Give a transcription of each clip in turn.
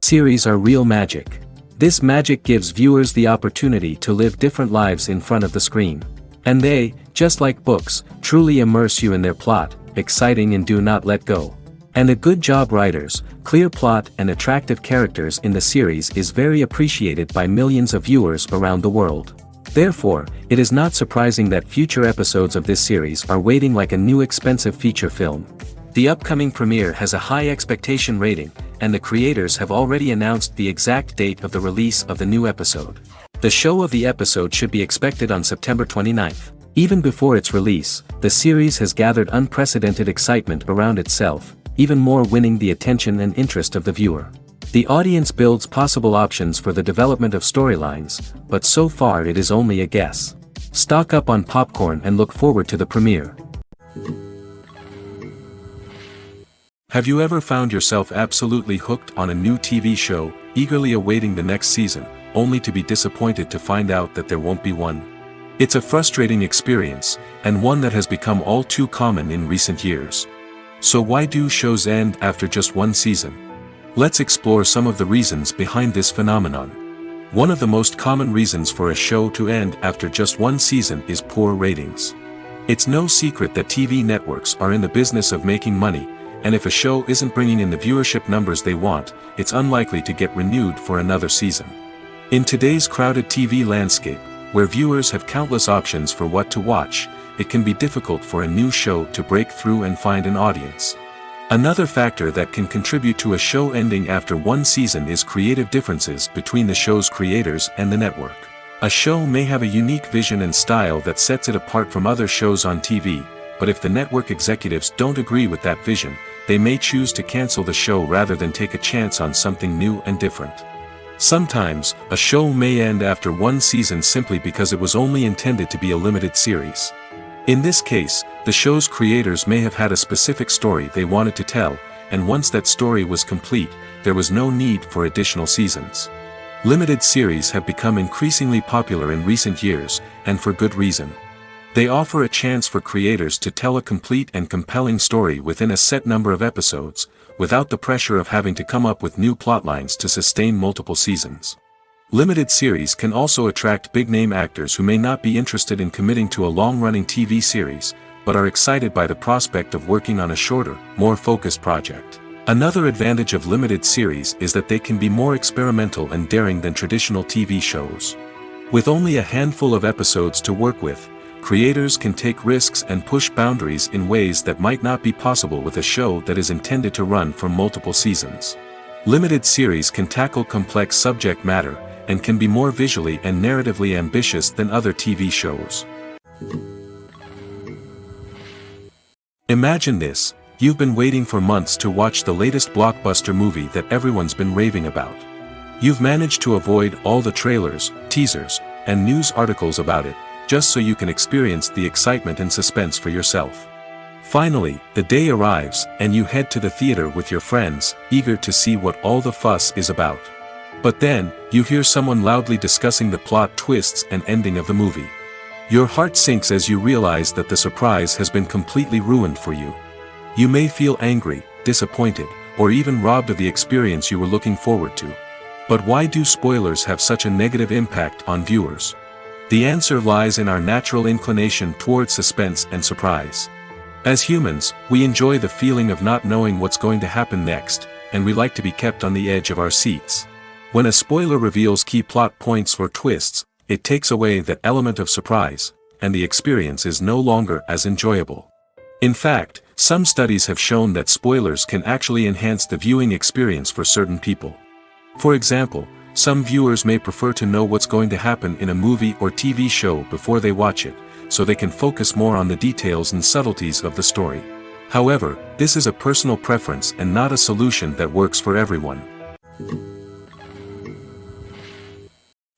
Series are real magic. This magic gives viewers the opportunity to live different lives in front of the screen. And they, just like books, truly immerse you in their plot, exciting and do not let go. And a good job writers, clear plot and attractive characters in the series is very appreciated by millions of viewers around the world. Therefore, it is not surprising that future episodes of this series are waiting like a new expensive feature film. The upcoming premiere has a high expectation rating, and the creators have already announced the exact date of the release of the new episode. The show of the episode should be expected on September 29th. Even before its release, the series has gathered unprecedented excitement around itself, even more winning the attention and interest of the viewer. The audience builds possible options for the development of storylines, but so far it is only a guess. Stock up on popcorn and look forward to the premiere. Have you ever found yourself absolutely hooked on a new TV show, eagerly awaiting the next season, only to be disappointed to find out that there won't be one? It's a frustrating experience, and one that has become all too common in recent years. So why do shows end after just one season? Let's explore some of the reasons behind this phenomenon. One of the most common reasons for a show to end after just one season is poor ratings. It's no secret that TV networks are in the business of making money, and if a show isn't bringing in the viewership numbers they want, it's unlikely to get renewed for another season. In today's crowded TV landscape, where viewers have countless options for what to watch, it can be difficult for a new show to break through and find an audience. Another factor that can contribute to a show ending after one season is creative differences between the show's creators and the network. A show may have a unique vision and style that sets it apart from other shows on TV, but if the network executives don't agree with that vision, they may choose to cancel the show rather than take a chance on something new and different. Sometimes, a show may end after one season simply because it was only intended to be a limited series. In this case, the show's creators may have had a specific story they wanted to tell, and once that story was complete, there was no need for additional seasons. Limited series have become increasingly popular in recent years, and for good reason. They offer a chance for creators to tell a complete and compelling story within a set number of episodes, without the pressure of having to come up with new plotlines to sustain multiple seasons. Limited series can also attract big-name actors who may not be interested in committing to a long-running TV series, but are excited by the prospect of working on a shorter, more focused project. Another advantage of limited series is that they can be more experimental and daring than traditional TV shows. With only a handful of episodes to work with, creators can take risks and push boundaries in ways that might not be possible with a show that is intended to run for multiple seasons. Limited series can tackle complex subject matter, and can be more visually and narratively ambitious than other TV shows. Imagine this: you've been waiting for months to watch the latest blockbuster movie that everyone's been raving about. You've managed to avoid all the trailers, teasers, and news articles about it, just so you can experience the excitement and suspense for yourself. Finally, the day arrives, and you head to the theater with your friends, eager to see what all the fuss is about. But then, you hear someone loudly discussing the plot twists and ending of the movie. Your heart sinks as you realize that the surprise has been completely ruined for you. You may feel angry, disappointed, or even robbed of the experience you were looking forward to. But why do spoilers have such a negative impact on viewers? The answer lies in our natural inclination toward suspense and surprise. As humans, we enjoy the feeling of not knowing what's going to happen next, and we like to be kept on the edge of our seats. When a spoiler reveals key plot points or twists, it takes away that element of surprise, and the experience is no longer as enjoyable. In fact, some studies have shown that spoilers can actually enhance the viewing experience for certain people. For example, some viewers may prefer to know what's going to happen in a movie or TV show before they watch it, so they can focus more on the details and subtleties of the story. However, this is a personal preference and not a solution that works for everyone.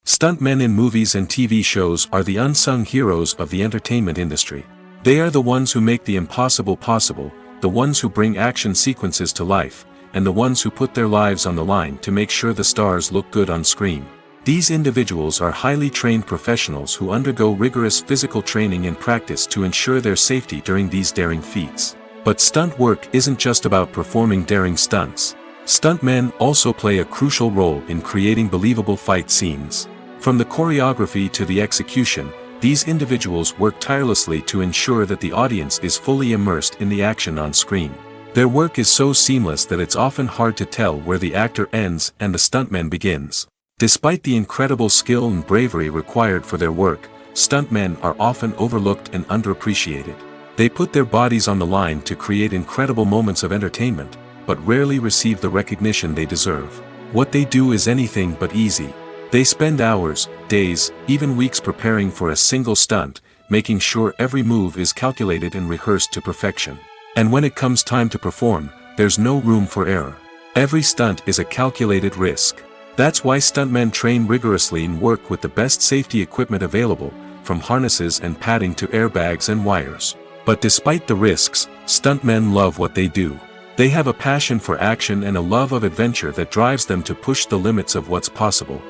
Stuntmen in movies and TV shows are the unsung heroes of the entertainment industry. They are the ones who make the impossible possible, the ones who bring action sequences to life, and the ones who put their lives on the line to make sure the stars look good on screen. These individuals are highly trained professionals who undergo rigorous physical training and practice to ensure their safety during these daring feats. But stunt work isn't just about performing daring stunts. Stuntmen also play a crucial role in creating believable fight scenes. From the choreography to the execution, these individuals work tirelessly to ensure that the audience is fully immersed in the action on screen. Their work is so seamless that it's often hard to tell where the actor ends and the stuntman begins. Despite the incredible skill and bravery required for their work, stuntmen are often overlooked and underappreciated. They put their bodies on the line to create incredible moments of entertainment, but rarely receive the recognition they deserve. What they do is anything but easy. They spend hours, days, even weeks preparing for a single stunt, making sure every move is calculated and rehearsed to perfection. And when it comes time to perform, there's no room for error. Every stunt is a calculated risk. That's why stuntmen train rigorously and work with the best safety equipment available, from harnesses and padding to airbags and wires. But despite the risks, stuntmen love what they do. They have a passion for action and a love of adventure that drives them to push the limits of what's possible.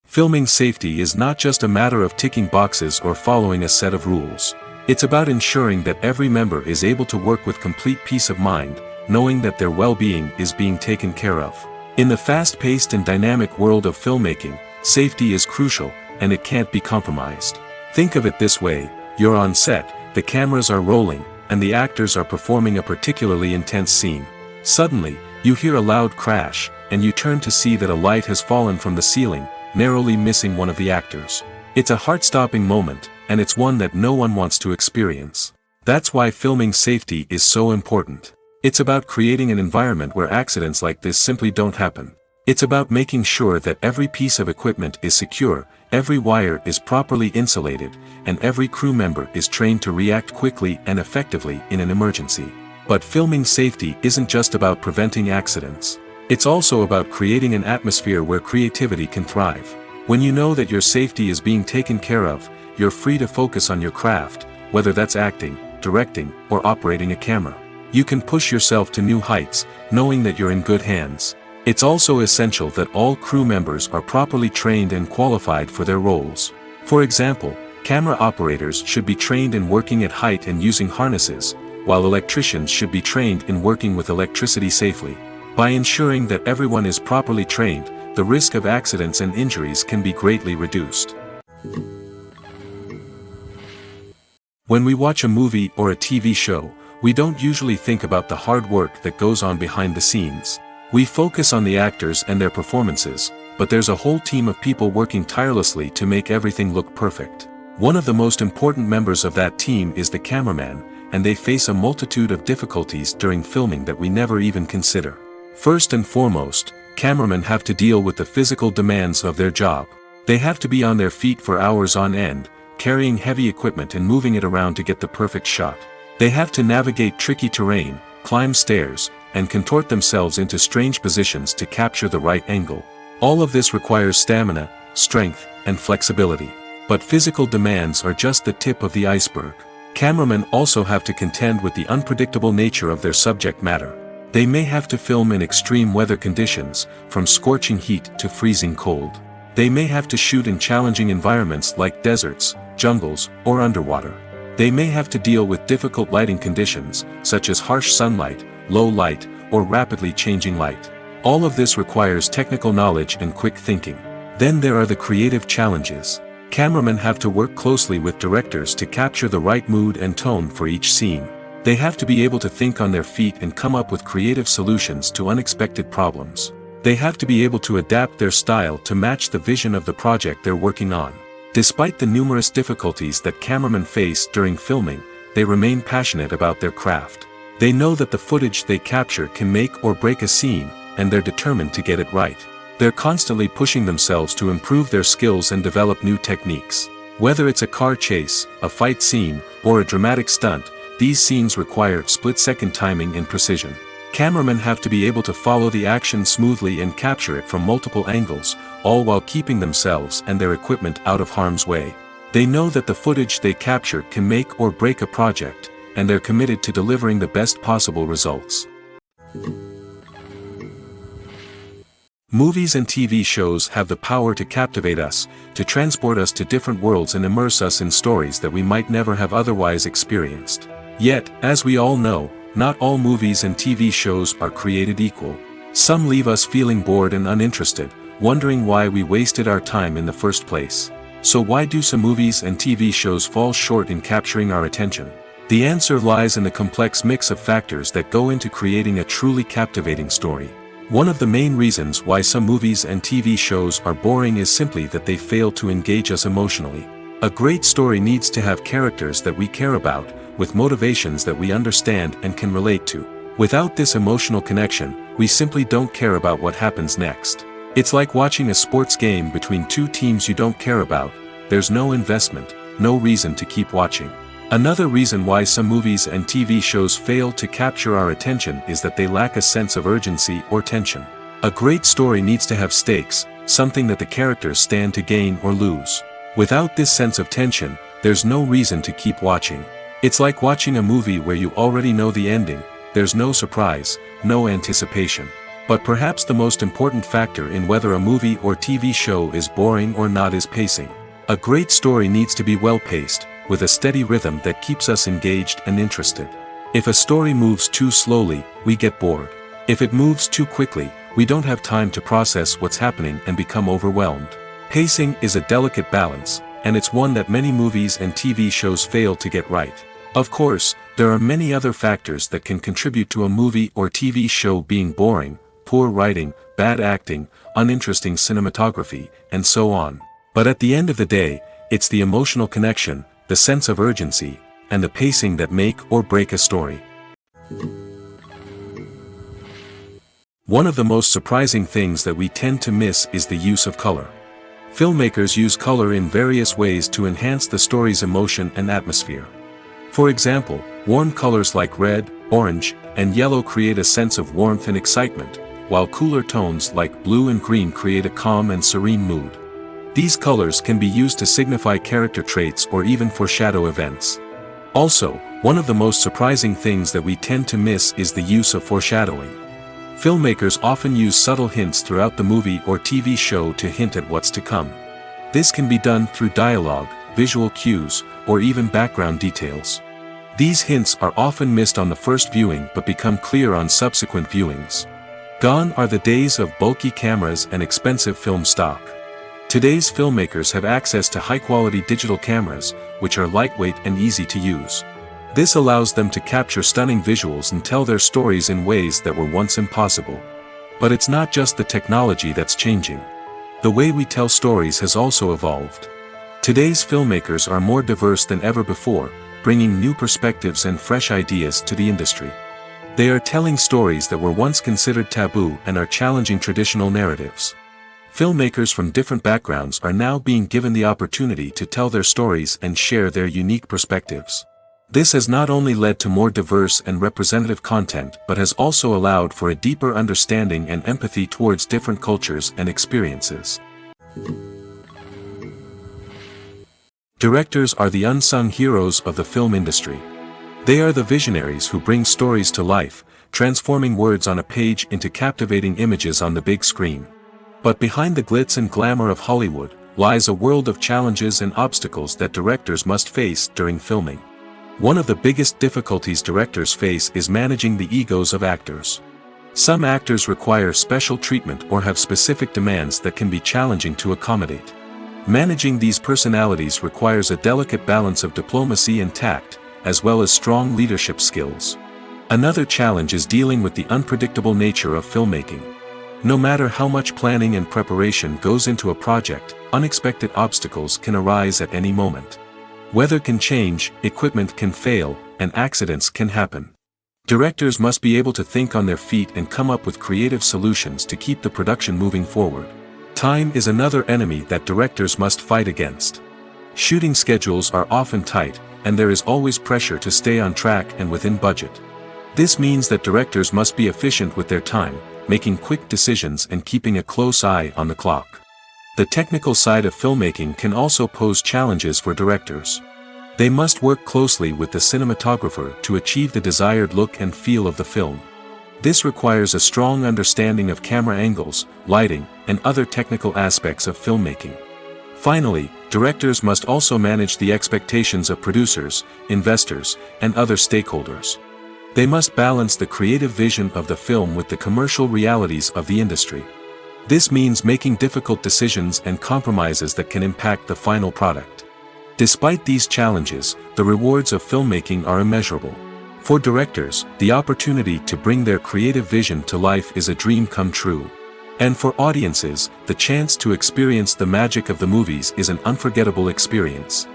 Filming safety is not just a matter of ticking boxes or following a set of rules. It's about ensuring that every member is able to work with complete peace of mind, knowing that their well-being is being taken care of. In the fast-paced and dynamic world of filmmaking, safety is crucial, and it can't be compromised. Think of it this way: you're on set, the cameras are rolling, and the actors are performing a particularly intense scene. Suddenly, you hear a loud crash, and you turn to see that a light has fallen from the ceiling, narrowly missing one of the actors. It's a heart-stopping moment, and it's one that no one wants to experience. That's why filming safety is so important. It's about creating an environment where accidents like this simply don't happen. It's about making sure that every piece of equipment is secure, every wire is properly insulated, and every crew member is trained to react quickly and effectively in an emergency. But filming safety isn't just about preventing accidents. It's also about creating an atmosphere where creativity can thrive. When you know that your safety is being taken care of, you're free to focus on your craft, whether that's acting, directing, or operating a camera. You can push yourself to new heights, knowing that you're in good hands. It's also essential that all crew members are properly trained and qualified for their roles. For example, camera operators should be trained in working at height and using harnesses, while electricians should be trained in working with electricity safely. By ensuring that everyone is properly trained, the risk of accidents and injuries can be greatly reduced. When we watch a movie or a TV show, we don't usually think about the hard work that goes on behind the scenes. We focus on the actors and their performances, but there's a whole team of people working tirelessly to make everything look perfect. One of the most important members of that team is the cameraman, and they face a multitude of difficulties during filming that we never even consider. First and foremost, cameramen have to deal with the physical demands of their job. They have to be on their feet for hours on end, carrying heavy equipment and moving it around to get the perfect shot. They have to navigate tricky terrain, climb stairs, and contort themselves into strange positions to capture the right angle. All of this requires stamina, strength, and flexibility. But physical demands are just the tip of the iceberg. Cameramen also have to contend with the unpredictable nature of their subject matter. They may have to film in extreme weather conditions, from scorching heat to freezing cold. They may have to shoot in challenging environments like deserts, jungles, or underwater. They may have to deal with difficult lighting conditions, such as harsh sunlight, low light, or rapidly changing light. All of this requires technical knowledge and quick thinking. Then there are the creative challenges. Cameramen have to work closely with directors to capture the right mood and tone for each scene. They have to be able to think on their feet and come up with creative solutions to unexpected problems. They have to be able to adapt their style to match the vision of the project they're working on. Despite the numerous difficulties that cameramen face during filming, they remain passionate about their craft. They know that the footage they capture can make or break a scene, and they're determined to get it right. They're constantly pushing themselves to improve their skills and develop new techniques. Whether it's a car chase, a fight scene, or a dramatic stunt, these scenes require split-second timing and precision. Cameramen have to be able to follow the action smoothly and capture it from multiple angles, all while keeping themselves and their equipment out of harm's way. They know that the footage they capture can make or break a project, and they're committed to delivering the best possible results. Movies and TV shows have the power to captivate us, to transport us to different worlds and immerse us in stories that we might never have otherwise experienced. Yet, as we all know, not all movies and TV shows are created equal. Some leave us feeling bored and uninterested, wondering why we wasted our time in the first place. So why do some movies and TV shows fall short in capturing our attention? The answer lies in the complex mix of factors that go into creating a truly captivating story. One of the main reasons why some movies and TV shows are boring is simply that they fail to engage us emotionally. A great story needs to have characters that we care about, with motivations that we understand and can relate to. Without this emotional connection, we simply don't care about what happens next. It's like watching a sports game between two teams you don't care about. There's no investment, no reason to keep watching. Another reason why some movies and TV shows fail to capture our attention is that they lack a sense of urgency or tension. A great story needs to have stakes, something that the characters stand to gain or lose. Without this sense of tension, there's no reason to keep watching. It's like watching a movie where you already know the ending. There's no surprise, no anticipation. But perhaps the most important factor in whether a movie or TV show is boring or not is pacing. A great story needs to be well-paced, with a steady rhythm that keeps us engaged and interested. If a story moves too slowly, we get bored. If it moves too quickly, we don't have time to process what's happening and become overwhelmed. Pacing is a delicate balance, and it's one that many movies and TV shows fail to get right. Of course, there are many other factors that can contribute to a movie or TV show being boring: poor writing, bad acting, uninteresting cinematography, and so on. But at the end of the day, it's the emotional connection, the sense of urgency, and the pacing that make or break a story. One of the most surprising things that we tend to miss is the use of color. Filmmakers use color in various ways to enhance the story's emotion and atmosphere. For example, warm colors like red, orange, and yellow create a sense of warmth and excitement, while cooler tones like blue and green create a calm and serene mood. These colors can be used to signify character traits or even foreshadow events. Also, one of the most surprising things that we tend to miss is the use of foreshadowing. Filmmakers often use subtle hints throughout the movie or TV show to hint at what's to come. This can be done through dialogue, visual cues, or even background details. These hints are often missed on the first viewing but become clear on subsequent viewings. Gone are the days of bulky cameras and expensive film stock. Today's filmmakers have access to high-quality digital cameras, which are lightweight and easy to use. This allows them to capture stunning visuals and tell their stories in ways that were once impossible. But it's not just the technology that's changing. The way we tell stories has also evolved. Today's filmmakers are more diverse than ever before, bringing new perspectives and fresh ideas to the industry. They are telling stories that were once considered taboo and are challenging traditional narratives. Filmmakers from different backgrounds are now being given the opportunity to tell their stories and share their unique perspectives. This has not only led to more diverse and representative content but has also allowed for a deeper understanding and empathy towards different cultures and experiences. Directors are the unsung heroes of the film industry. They are the visionaries who bring stories to life, transforming words on a page into captivating images on the big screen. But behind the glitz and glamour of Hollywood lies a world of challenges and obstacles that directors must face during filming. One of the biggest difficulties directors face is managing the egos of actors. Some actors require special treatment or have specific demands that can be challenging to accommodate. Managing these personalities requires a delicate balance of diplomacy and tact, as well as strong leadership skills. Another challenge is dealing with the unpredictable nature of filmmaking. No matter how much planning and preparation goes into a project, unexpected obstacles can arise at any moment. Weather can change, equipment can fail, and accidents can happen. Directors must be able to think on their feet and come up with creative solutions to keep the production moving forward. Time is another enemy that directors must fight against. Shooting schedules are often tight, and there is always pressure to stay on track and within budget. This means that directors must be efficient with their time, making quick decisions and keeping a close eye on the clock. The technical side of filmmaking can also pose challenges for directors. They must work closely with the cinematographer to achieve the desired look and feel of the film. This requires a strong understanding of camera angles, lighting, and other technical aspects of filmmaking. Finally, directors must also manage the expectations of producers, investors, and other stakeholders. They must balance the creative vision of the film with the commercial realities of the industry. This means making difficult decisions and compromises that can impact the final product. Despite these challenges, the rewards of filmmaking are immeasurable. For directors, the opportunity to bring their creative vision to life is a dream come true. And for audiences, the chance to experience the magic of the movies is an unforgettable experience.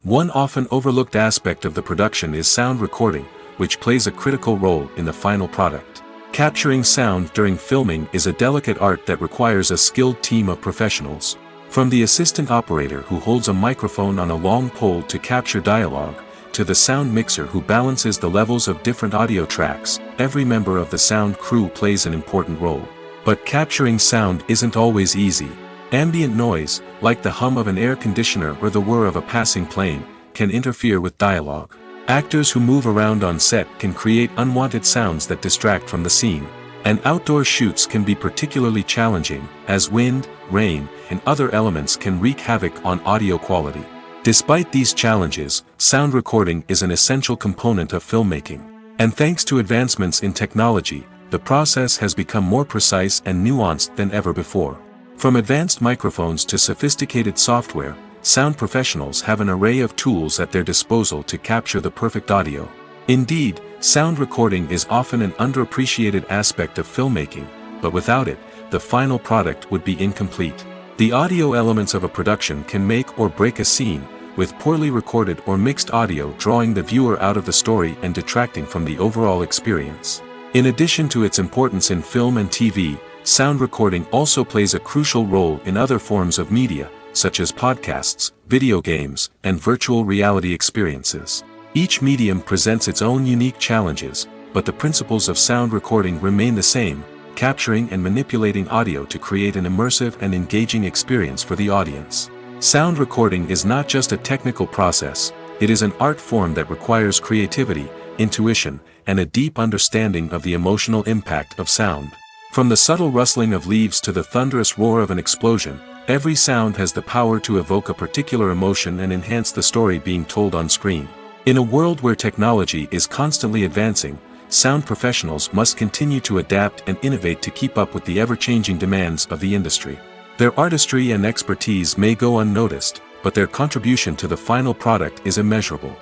One often overlooked aspect of the production is sound recording, which plays a critical role in the final product. Capturing sound during filming is a delicate art that requires a skilled team of professionals. From the assistant operator who holds a microphone on a long pole to capture dialogue, to the sound mixer who balances the levels of different audio tracks, every member of the sound crew plays an important role. But capturing sound isn't always easy. Ambient noise, like the hum of an air conditioner or the whir of a passing plane, can interfere with dialogue. Actors who move around on set can create unwanted sounds that distract from the scene. And outdoor shoots can be particularly challenging, as wind, rain, and other elements can wreak havoc on audio quality. Despite these challenges, sound recording is an essential component of filmmaking. And thanks to advancements in technology, the process has become more precise and nuanced than ever before. From advanced microphones to sophisticated software, sound professionals have an array of tools at their disposal to capture the perfect audio. Indeed, sound recording is often an underappreciated aspect of filmmaking, but without it, the final product would be incomplete. The audio elements of a production can make or break a scene, with poorly recorded or mixed audio drawing the viewer out of the story and detracting from the overall experience. In addition to its importance in film and TV, sound recording also plays a crucial role in other forms of media, such as podcasts, video games, and virtual reality experiences. Each medium presents its own unique challenges, but the principles of sound recording remain the same, capturing and manipulating audio to create an immersive and engaging experience for the audience. Sound recording is not just a technical process, it is an art form that requires creativity, intuition, and a deep understanding of the emotional impact of sound. From the subtle rustling of leaves to the thunderous roar of an explosion, every sound has the power to evoke a particular emotion and enhance the story being told on screen. In a world where technology is constantly advancing, sound professionals must continue to adapt and innovate to keep up with the ever-changing demands of the industry. Their artistry and expertise may go unnoticed, but their contribution to the final product is immeasurable.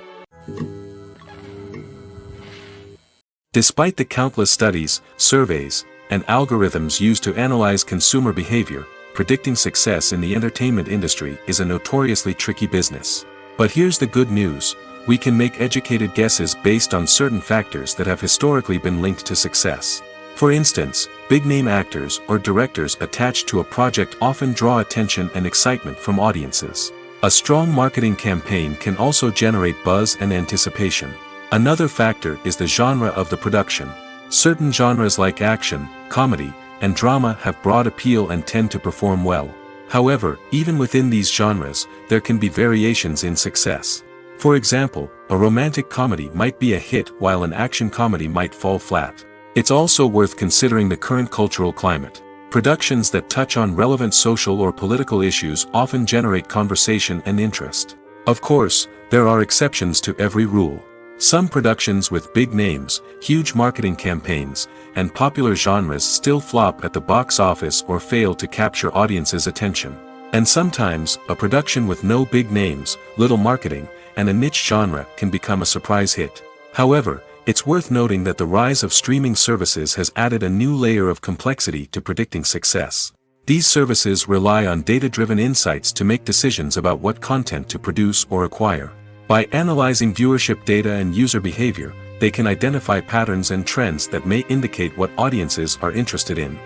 Despite the countless studies, surveys, and algorithms used to analyze consumer behavior, predicting success in the entertainment industry is a notoriously tricky business. But here's the good news: we can make educated guesses based on certain factors that have historically been linked to success. For instance, big-name actors or directors attached to a project often draw attention and excitement from audiences. A strong marketing campaign can also generate buzz and anticipation. Another factor is the genre of the production. Certain genres like action, comedy, and drama have broad appeal and tend to perform well. However, even within these genres, there can be variations in success. For example, a romantic comedy might be a hit while an action comedy might fall flat. It's also worth considering the current cultural climate. Productions that touch on relevant social or political issues often generate conversation and interest. Of course, there are exceptions to every rule. Some productions with big names, huge marketing campaigns, and popular genres still flop at the box office or fail to capture audiences' attention. And sometimes, a production with no big names, little marketing, and a niche genre can become a surprise hit. However, it's worth noting that the rise of streaming services has added a new layer of complexity to predicting success. These services rely on data-driven insights to make decisions about what content to produce or acquire. By analyzing viewership data and user behavior, they can identify patterns and trends that may indicate what audiences are interested in.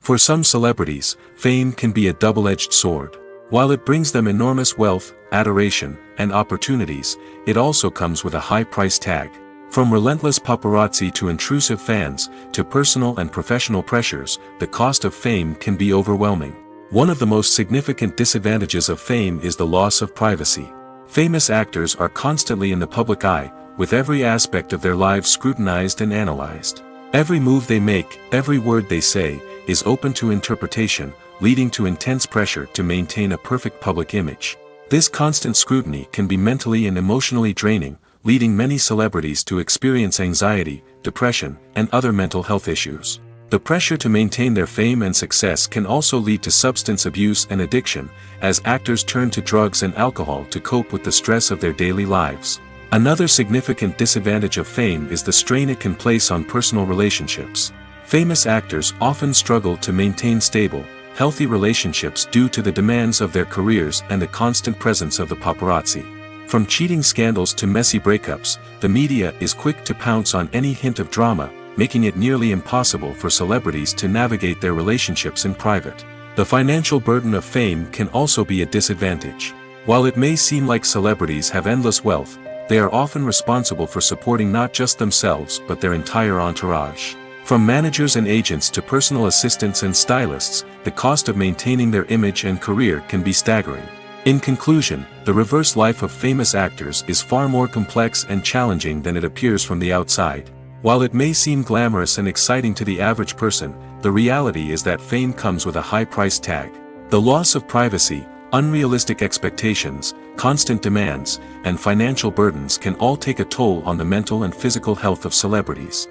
For some celebrities, fame can be a double-edged sword. While it brings them enormous wealth, adoration, and opportunities, it also comes with a high price tag. From relentless paparazzi to intrusive fans, to personal and professional pressures, the cost of fame can be overwhelming. One of the most significant disadvantages of fame is the loss of privacy. Famous actors are constantly in the public eye, with every aspect of their lives scrutinized and analyzed. Every move they make, every word they say, is open to interpretation, leading to intense pressure to maintain a perfect public image. This constant scrutiny can be mentally and emotionally draining, leading many celebrities to experience anxiety, depression, and other mental health issues. The pressure to maintain their fame and success can also lead to substance abuse and addiction, as actors turn to drugs and alcohol to cope with the stress of their daily lives. Another significant disadvantage of fame is the strain it can place on personal relationships. Famous actors often struggle to maintain stable, healthy relationships due to the demands of their careers and the constant presence of the paparazzi. From cheating scandals to messy breakups, the media is quick to pounce on any hint of drama, making it nearly impossible for celebrities to navigate their relationships in private. The financial burden of fame can also be a disadvantage. While it may seem like celebrities have endless wealth, they are often responsible for supporting not just themselves but their entire entourage. From managers and agents to personal assistants and stylists, the cost of maintaining their image and career can be staggering. In conclusion, the reverse life of famous actors is far more complex and challenging than it appears from the outside. While it may seem glamorous and exciting to the average person, the reality is that fame comes with a high price tag. The loss of privacy, unrealistic expectations, constant demands, and financial burdens can all take a toll on the mental and physical health of celebrities.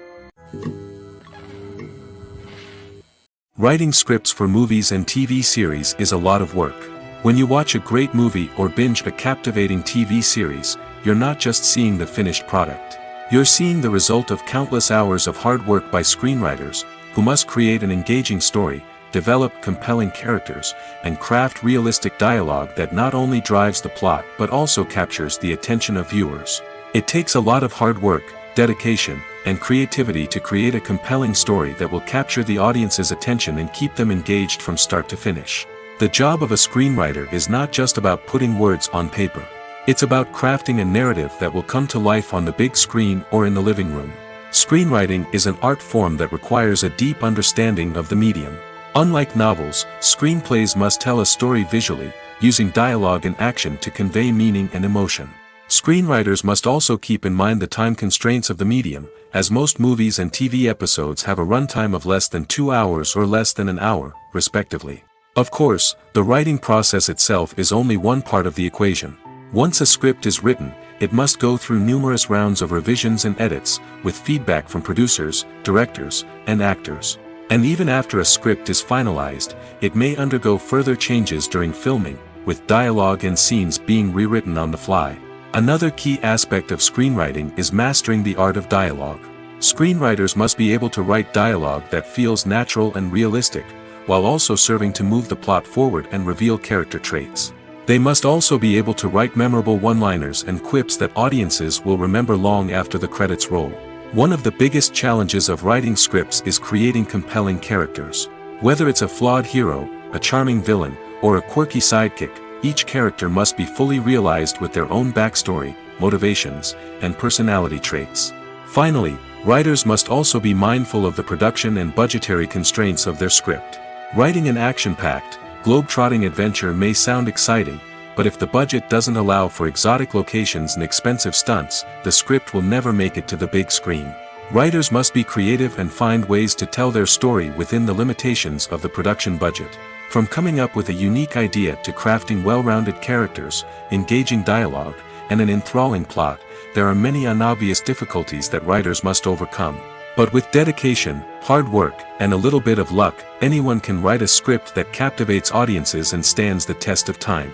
Writing scripts for movies and TV series is a lot of work. When you watch a great movie or binge a captivating TV series, you're not just seeing the finished product. You're seeing the result of countless hours of hard work by screenwriters, who must create an engaging story, develop compelling characters, and craft realistic dialogue that not only drives the plot but also captures the attention of viewers. It takes a lot of hard work, dedication, and creativity to create a compelling story that will capture the audience's attention and keep them engaged from start to finish. The job of a screenwriter is not just about putting words on paper. It's about crafting a narrative that will come to life on the big screen or in the living room. Screenwriting is an art form that requires a deep understanding of the medium. Unlike novels, screenplays must tell a story visually, using dialogue and action to convey meaning and emotion. Screenwriters must also keep in mind the time constraints of the medium, as most movies and TV episodes have a runtime of less than 2 hours or less than an hour, respectively. Of course, the writing process itself is only one part of the equation. Once a script is written, it must go through numerous rounds of revisions and edits, with feedback from producers, directors, and actors. And even after a script is finalized, it may undergo further changes during filming, with dialogue and scenes being rewritten on the fly. Another key aspect of screenwriting is mastering the art of dialogue. Screenwriters must be able to write dialogue that feels natural and realistic, while also serving to move the plot forward and reveal character traits. They must also be able to write memorable one-liners and quips that audiences will remember long after the credits roll. One of the biggest challenges of writing scripts is creating compelling characters. Whether it's a flawed hero, a charming villain, or a quirky sidekick, each character must be fully realized with their own backstory, motivations, and personality traits. Finally, writers must also be mindful of the production and budgetary constraints of their script. Writing an action-packed, globe-trotting adventure may sound exciting, but if the budget doesn't allow for exotic locations and expensive stunts, the script will never make it to the big screen. Writers must be creative and find ways to tell their story within the limitations of the production budget. From coming up with a unique idea to crafting well-rounded characters, engaging dialogue, and an enthralling plot, there are many unobvious difficulties that writers must overcome. But with dedication, hard work, and a little bit of luck, anyone can write a script that captivates audiences and stands the test of time.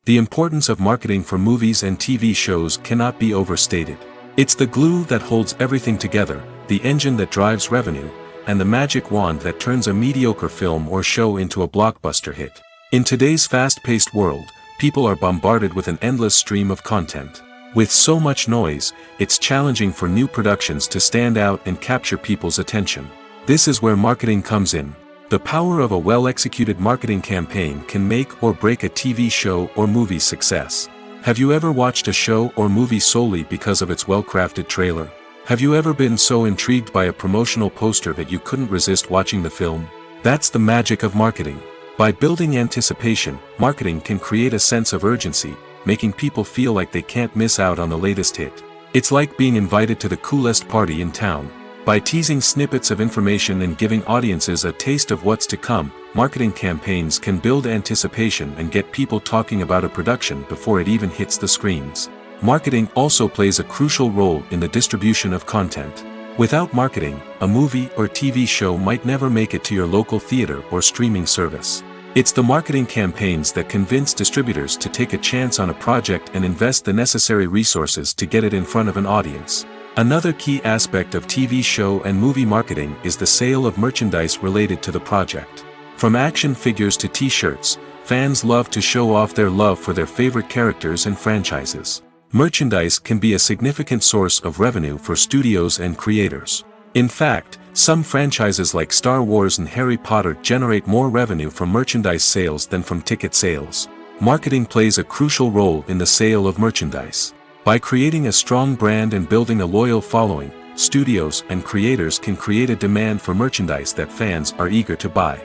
The importance of marketing for movies and TV shows cannot be overstated. It's the glue that holds everything together, the engine that drives revenue, and the magic wand that turns a mediocre film or show into a blockbuster hit. In today's fast-paced world, people are bombarded with an endless stream of content. With so much noise, it's challenging for new productions to stand out and capture people's attention. This is where marketing comes in. The power of a well-executed marketing campaign can make or break a TV show or movie's success. Have you ever watched a show or movie solely because of its well-crafted trailer? Have you ever been so intrigued by a promotional poster that you couldn't resist watching the film? That's the magic of marketing. By building anticipation, marketing can create a sense of urgency, making people feel like they can't miss out on the latest hit. It's like being invited to the coolest party in town. By teasing snippets of information and giving audiences a taste of what's to come, marketing campaigns can build anticipation and get people talking about a production before it even hits the screens. Marketing also plays a crucial role in the distribution of content. Without marketing, a movie or TV show might never make it to your local theater or streaming service. It's the marketing campaigns that convince distributors to take a chance on a project and invest the necessary resources to get it in front of an audience. Another key aspect of TV show and movie marketing is the sale of merchandise related to the project. From action figures to t-shirts, fans love to show off their love for their favorite characters and franchises. Merchandise can be a significant source of revenue for studios and creators. In fact, some franchises like Star Wars and Harry Potter generate more revenue from merchandise sales than from ticket sales. Marketing plays a crucial role in the sale of merchandise. By creating a strong brand and building a loyal following, studios and creators can create a demand for merchandise that fans are eager to buy.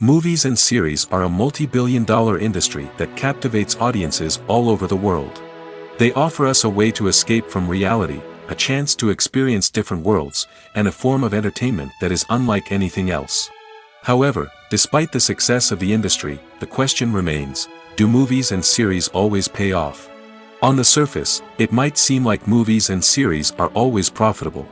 Movies and series are a multi-billion-dollar industry that captivates audiences all over the world. They offer us a way to escape from reality, a chance to experience different worlds, and a form of entertainment that is unlike anything else. However, despite the success of the industry, the question remains, do movies and series always pay off? On the surface, it might seem like movies and series are always profitable.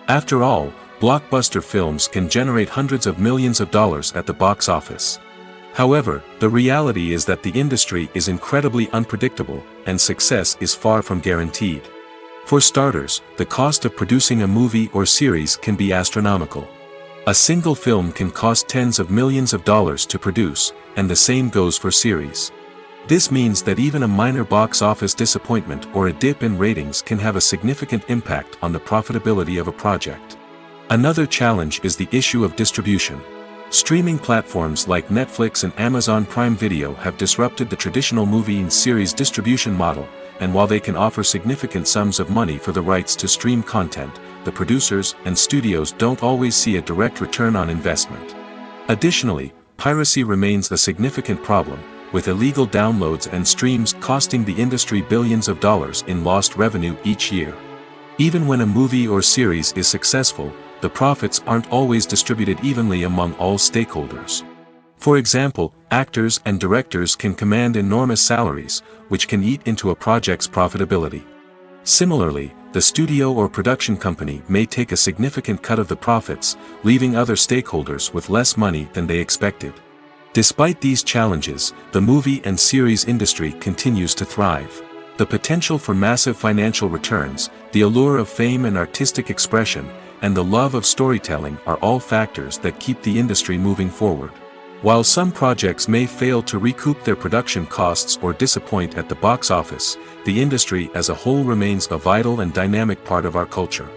After all, blockbuster films can generate hundreds of millions of dollars at the box office. However, the reality is that the industry is incredibly unpredictable, and success is far from guaranteed. For starters, the cost of producing a movie or series can be astronomical. A single film can cost tens of millions of dollars to produce, and the same goes for series. This means that even a minor box office disappointment or a dip in ratings can have a significant impact on the profitability of a project. Another challenge is the issue of distribution. Streaming platforms like Netflix and Amazon Prime Video have disrupted the traditional movie and series distribution model, and while they can offer significant sums of money for the rights to stream content, the producers and studios don't always see a direct return on investment. Additionally, piracy remains a significant problem, with illegal downloads and streams costing the industry billions of dollars in lost revenue each year. Even when a movie or series is successful, the profits aren't always distributed evenly among all stakeholders. For example, actors and directors can command enormous salaries, which can eat into a project's profitability. Similarly, the studio or production company may take a significant cut of the profits, leaving other stakeholders with less money than they expected. Despite these challenges, the movie and series industry continues to thrive. The potential for massive financial returns, the allure of fame and artistic expression, and the love of storytelling are all factors that keep the industry moving forward. While some projects may fail to recoup their production costs or disappoint at the box office, the industry as a whole remains a vital and dynamic part of our culture.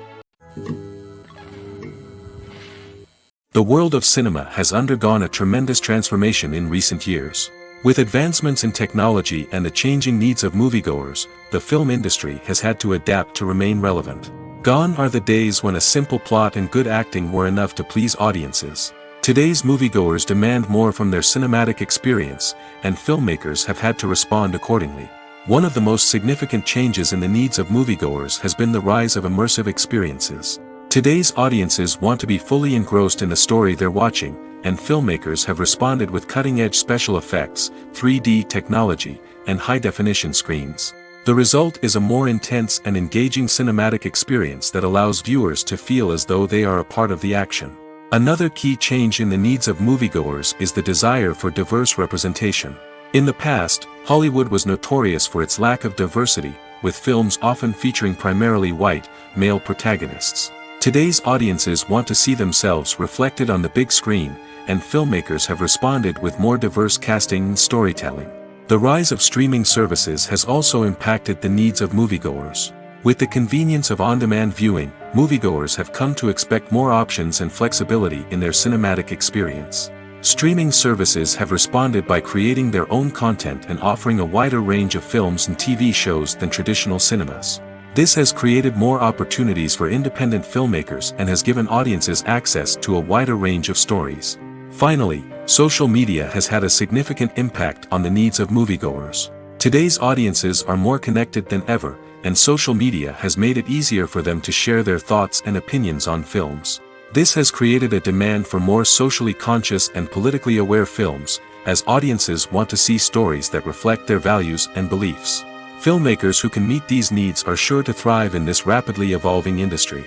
The world of cinema has undergone a tremendous transformation in recent years. With advancements in technology and the changing needs of moviegoers, the film industry has had to adapt to remain relevant. Gone are the days when a simple plot and good acting were enough to please audiences. Today's moviegoers demand more from their cinematic experience, and filmmakers have had to respond accordingly. One of the most significant changes in the needs of moviegoers has been the rise of immersive experiences. Today's audiences want to be fully engrossed in the story they're watching, and filmmakers have responded with cutting-edge special effects, 3D technology, and high-definition screens. The result is a more intense and engaging cinematic experience that allows viewers to feel as though they are a part of the action. Another key change in the needs of moviegoers is the desire for diverse representation. In the past, Hollywood was notorious for its lack of diversity, with films often featuring primarily white, male protagonists. Today's audiences want to see themselves reflected on the big screen, and filmmakers have responded with more diverse casting and storytelling. The rise of streaming services has also impacted the needs of moviegoers. With the convenience of on-demand viewing, moviegoers have come to expect more options and flexibility in their cinematic experience. Streaming services have responded by creating their own content and offering a wider range of films and TV shows than traditional cinemas. This has created more opportunities for independent filmmakers and has given audiences access to a wider range of stories. Finally, social media has had a significant impact on the needs of moviegoers. Today's audiences are more connected than ever, and social media has made it easier for them to share their thoughts and opinions on films. This has created a demand for more socially conscious and politically aware films, as audiences want to see stories that reflect their values and beliefs. Filmmakers who can meet these needs are sure to thrive in this rapidly evolving industry.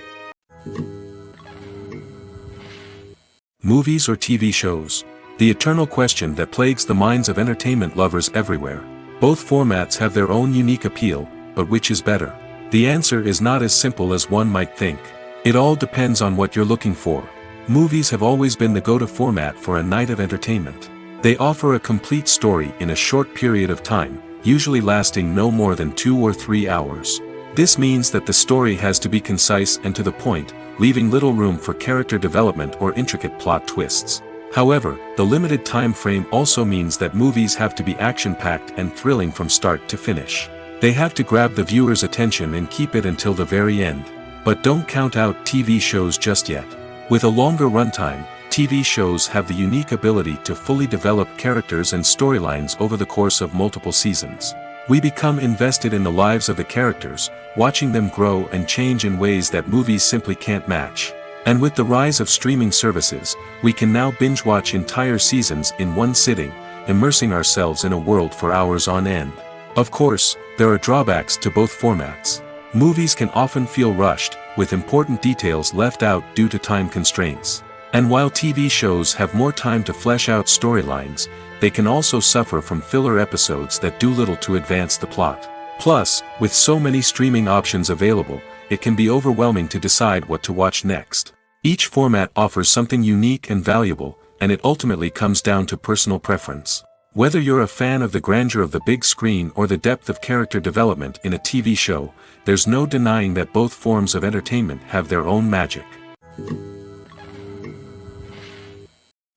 Movies or TV shows? The eternal question that plagues the minds of entertainment lovers everywhere. Both formats have their own unique appeal, but which is better? The answer is not as simple as one might think. It all depends on what you're looking for. Movies have always been the go-to format for a night of entertainment. They offer a complete story in a short period of time, usually lasting no more than 2 or 3 hours. This means that the story has to be concise and to the point, leaving little room for character development or intricate plot twists. However, the limited time frame also means that movies have to be action-packed and thrilling from start to finish. They have to grab the viewer's attention and keep it until the very end. But don't count out TV shows just yet. With a longer runtime, TV shows have the unique ability to fully develop characters and storylines over the course of multiple seasons. We become invested in the lives of the characters, watching them grow and change in ways that movies simply can't match. And with the rise of streaming services, we can now binge-watch entire seasons in one sitting, immersing ourselves in a world for hours on end. Of course, there are drawbacks to both formats. Movies can often feel rushed, with important details left out due to time constraints. And while TV shows have more time to flesh out storylines, they can also suffer from filler episodes that do little to advance the plot. Plus, with so many streaming options available, it can be overwhelming to decide what to watch next. Each format offers something unique and valuable, and it ultimately comes down to personal preference. Whether you're a fan of the grandeur of the big screen or the depth of character development in a TV show, there's no denying that both forms of entertainment have their own magic.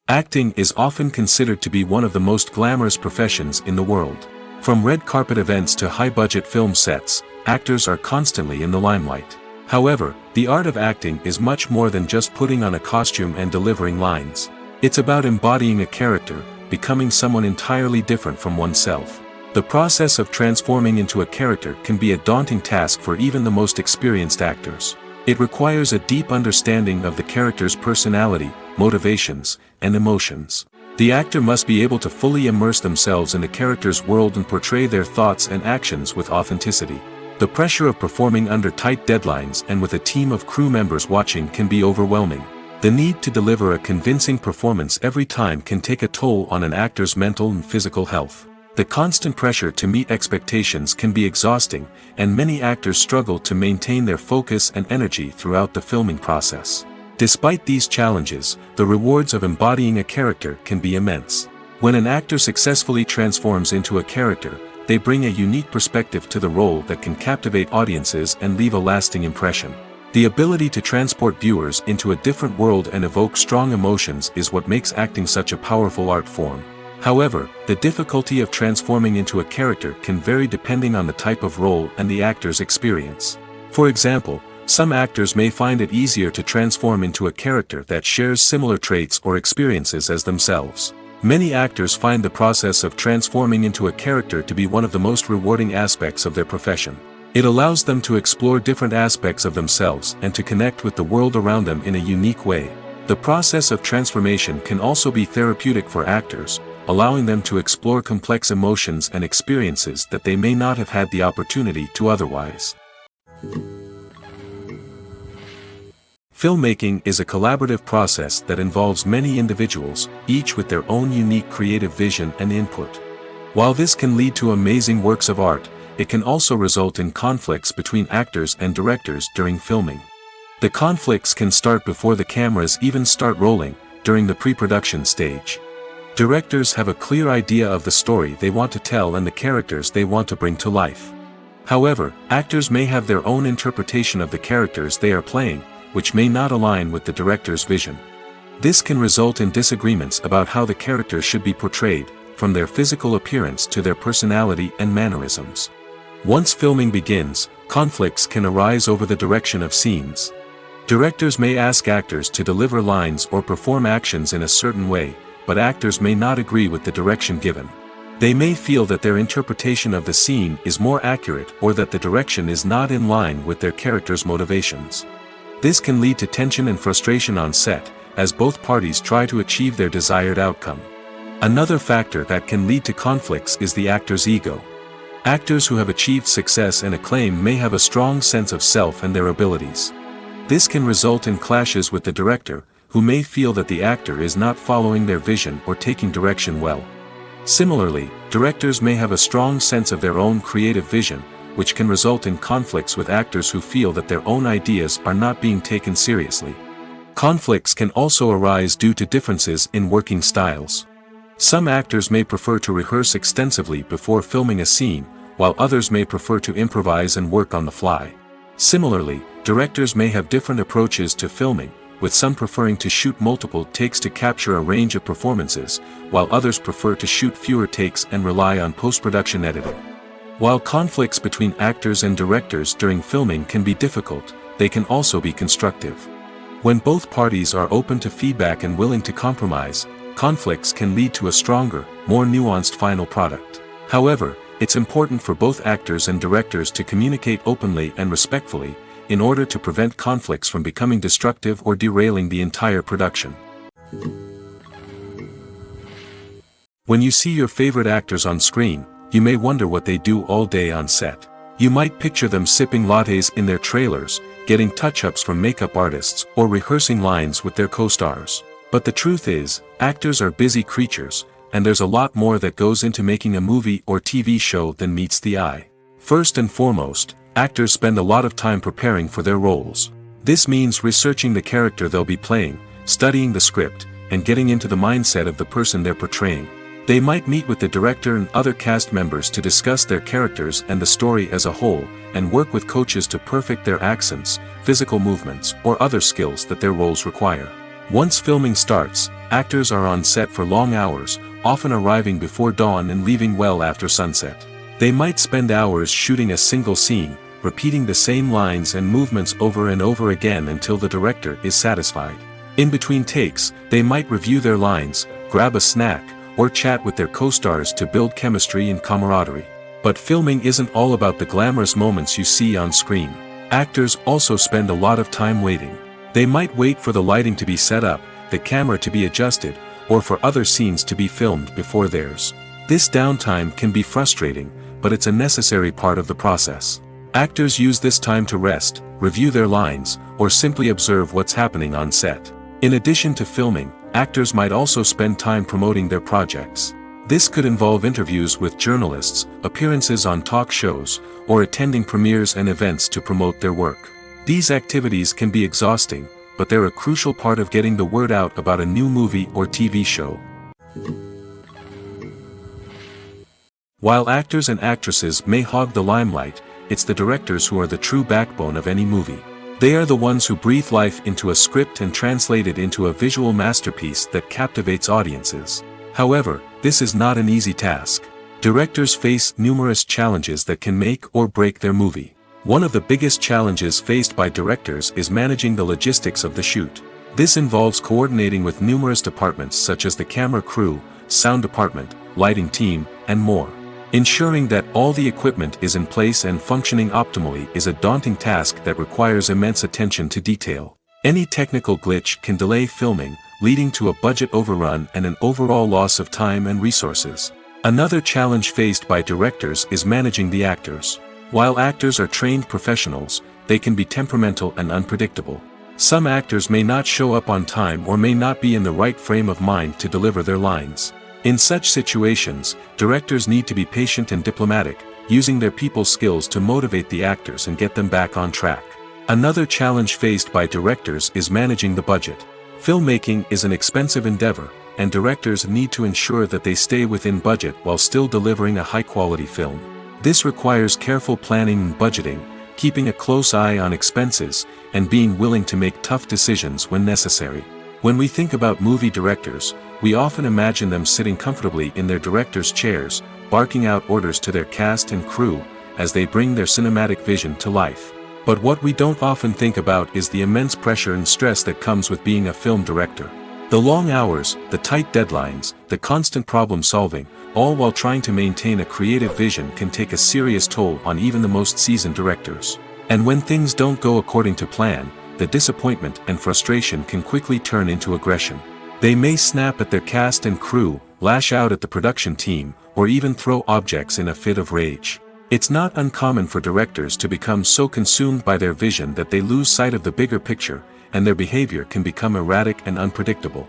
Acting is often considered to be one of the most glamorous professions in the world. From red carpet events to high-budget film sets, actors are constantly in the limelight. However, the art of acting is much more than just putting on a costume and delivering lines. It's about embodying a character, becoming someone entirely different from oneself. The process of transforming into a character can be a daunting task for even the most experienced actors. It requires a deep understanding of the character's personality, motivations, and emotions. The actor must be able to fully immerse themselves in the character's world and portray their thoughts and actions with authenticity. The pressure of performing under tight deadlines and with a team of crew members watching can be overwhelming. The need to deliver a convincing performance every time can take a toll on an actor's mental and physical health. The constant pressure to meet expectations can be exhausting, and many actors struggle to maintain their focus and energy throughout the filming process. Despite these challenges, the rewards of embodying a character can be immense. When an actor successfully transforms into a character, they bring a unique perspective to the role that can captivate audiences and leave a lasting impression. The ability to transport viewers into a different world and evoke strong emotions is what makes acting such a powerful art form. However, the difficulty of transforming into a character can vary depending on the type of role and the actor's experience. For example, some actors may find it easier to transform into a character that shares similar traits or experiences as themselves. Many actors find the process of transforming into a character to be one of the most rewarding aspects of their profession. It allows them to explore different aspects of themselves and to connect with the world around them in a unique way. The process of transformation can also be therapeutic for actors, allowing them to explore complex emotions and experiences that they may not have had the opportunity to otherwise. Filmmaking is a collaborative process that involves many individuals, each with their own unique creative vision and input. While this can lead to amazing works of art, it can also result in conflicts between actors and directors during filming. The conflicts can start before the cameras even start rolling, during the pre-production stage. Directors have a clear idea of the story they want to tell and the characters they want to bring to life. However, actors may have their own interpretation of the characters they are playing, which may not align with the director's vision. This can result in disagreements about how the characters should be portrayed, from their physical appearance to their personality and mannerisms. Once filming begins, conflicts can arise over the direction of scenes. Directors may ask actors to deliver lines or perform actions in a certain way, but actors may not agree with the direction given. They may feel that their interpretation of the scene is more accurate or that the direction is not in line with their character's motivations. This can lead to tension and frustration on set, as both parties try to achieve their desired outcome. Another factor that can lead to conflicts is the actor's ego. Actors who have achieved success and acclaim may have a strong sense of self and their abilities. This can result in clashes with the director, who may feel that the actor is not following their vision or taking direction well. Similarly, directors may have a strong sense of their own creative vision, which can result in conflicts with actors who feel that their own ideas are not being taken seriously. Conflicts can also arise due to differences in working styles. Some actors may prefer to rehearse extensively before filming a scene, while others may prefer to improvise and work on the fly. Similarly, directors may have different approaches to filming, with some preferring to shoot multiple takes to capture a range of performances, while others prefer to shoot fewer takes and rely on post-production editing. While conflicts between actors and directors during filming can be difficult, they can also be constructive. When both parties are open to feedback and willing to compromise, conflicts can lead to a stronger, more nuanced final product. However, it's important for both actors and directors to communicate openly and respectfully, in order to prevent conflicts from becoming destructive or derailing the entire production. When you see your favorite actors on screen, you may wonder what they do all day on set. You might picture them sipping lattes in their trailers, getting touch-ups from makeup artists, or rehearsing lines with their co-stars. But the truth is, actors are busy creatures, and there's a lot more that goes into making a movie or TV show than meets the eye. First and foremost, actors spend a lot of time preparing for their roles. This means researching the character they'll be playing, studying the script, and getting into the mindset of the person they're portraying. They might meet with the director and other cast members to discuss their characters and the story as a whole, and work with coaches to perfect their accents, physical movements, or other skills that their roles require. Once filming starts, actors are on set for long hours, often arriving before dawn and leaving well after sunset. They might spend hours shooting a single scene, repeating the same lines and movements over and over again until the director is satisfied. In between takes, they might review their lines, grab a snack, or chat with their co-stars to build chemistry and camaraderie. But filming isn't all about the glamorous moments you see on screen. Actors also spend a lot of time waiting. They might wait for the lighting to be set up, the camera to be adjusted, or for other scenes to be filmed before theirs. This downtime can be frustrating, but it's a necessary part of the process. Actors use this time to rest, review their lines, or simply observe what's happening on set. In addition to filming, actors might also spend time promoting their projects. This could involve interviews with journalists, appearances on talk shows, or attending premieres and events to promote their work. These activities can be exhausting, but they're a crucial part of getting the word out about a new movie or TV show. While actors and actresses may hog the limelight, it's the directors who are the true backbone of any movie. They are the ones who breathe life into a script and translate it into a visual masterpiece that captivates audiences. However, this is not an easy task. Directors face numerous challenges that can make or break their movie. One of the biggest challenges faced by directors is managing the logistics of the shoot. This involves coordinating with numerous departments such as the camera crew, sound department, lighting team, and more. Ensuring that all the equipment is in place and functioning optimally is a daunting task that requires immense attention to detail. Any technical glitch can delay filming, leading to a budget overrun and an overall loss of time and resources. Another challenge faced by directors is managing the actors. While actors are trained professionals, they can be temperamental and unpredictable. Some actors may not show up on time or may not be in the right frame of mind to deliver their lines. In such situations, directors need to be patient and diplomatic, using their people skills to motivate the actors and get them back on track. Another challenge faced by directors is managing the budget. Filmmaking is an expensive endeavor, and directors need to ensure that they stay within budget while still delivering a high-quality film. This requires careful planning and budgeting, keeping a close eye on expenses, and being willing to make tough decisions when necessary. When we think about movie directors, we often imagine them sitting comfortably in their director's chairs, barking out orders to their cast and crew, as they bring their cinematic vision to life. But what we don't often think about is the immense pressure and stress that comes with being a film director. The long hours, the tight deadlines, the constant problem solving, all while trying to maintain a creative vision can take a serious toll on even the most seasoned directors. And when things don't go according to plan, the disappointment and frustration can quickly turn into aggression. They may snap at their cast and crew, lash out at the production team, or even throw objects in a fit of rage. It's not uncommon for directors to become so consumed by their vision that they lose sight of the bigger picture, and their behavior can become erratic and unpredictable.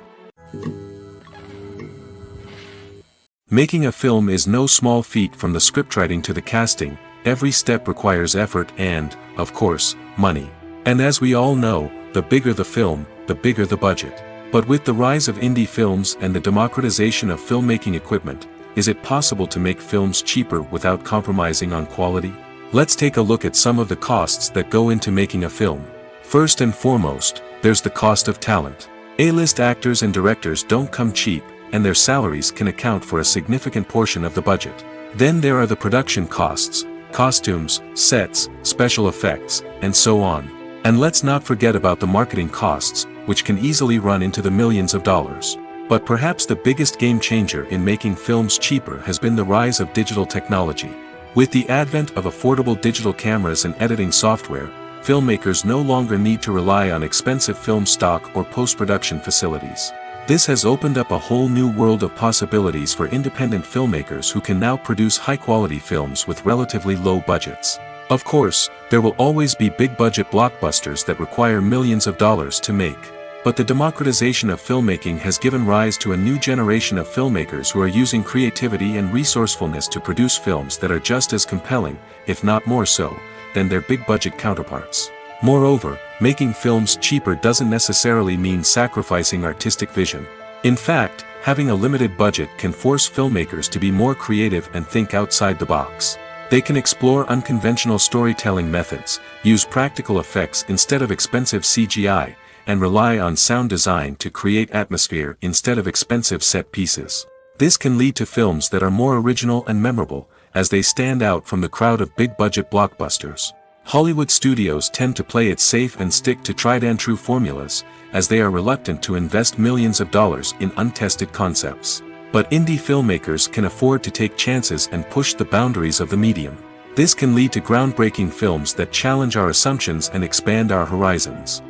Making a film is no small feat. From the scriptwriting to the casting, every step requires effort and, of course, money. And as we all know, the bigger the film, the bigger the budget. But with the rise of indie films and the democratization of filmmaking equipment, is it possible to make films cheaper without compromising on quality? Let's take a look at some of the costs that go into making a film. First and foremost, there's the cost of talent. A-list actors and directors don't come cheap, and their salaries can account for a significant portion of the budget. Then there are the production costs, costumes, sets, special effects, and so on. And let's not forget about the marketing costs, which can easily run into the millions of dollars. But perhaps the biggest game changer in making films cheaper has been the rise of digital technology. With the advent of affordable digital cameras and editing software, filmmakers no longer need to rely on expensive film stock or post-production facilities. This has opened up a whole new world of possibilities for independent filmmakers who can now produce high-quality films with relatively low budgets. Of course, there will always be big-budget blockbusters that require millions of dollars to make. But the democratization of filmmaking has given rise to a new generation of filmmakers who are using creativity and resourcefulness to produce films that are just as compelling, if not more so, than their big-budget counterparts. Moreover, making films cheaper doesn't necessarily mean sacrificing artistic vision. In fact, having a limited budget can force filmmakers to be more creative and think outside the box. They can explore unconventional storytelling methods, use practical effects instead of expensive CGI, and rely on sound design to create atmosphere instead of expensive set pieces. This can lead to films that are more original and memorable, as they stand out from the crowd of big-budget blockbusters. Hollywood studios tend to play it safe and stick to tried-and-true formulas, as they are reluctant to invest millions of dollars in untested concepts. But indie filmmakers can afford to take chances and push the boundaries of the medium. This can lead to groundbreaking films that challenge our assumptions and expand our horizons.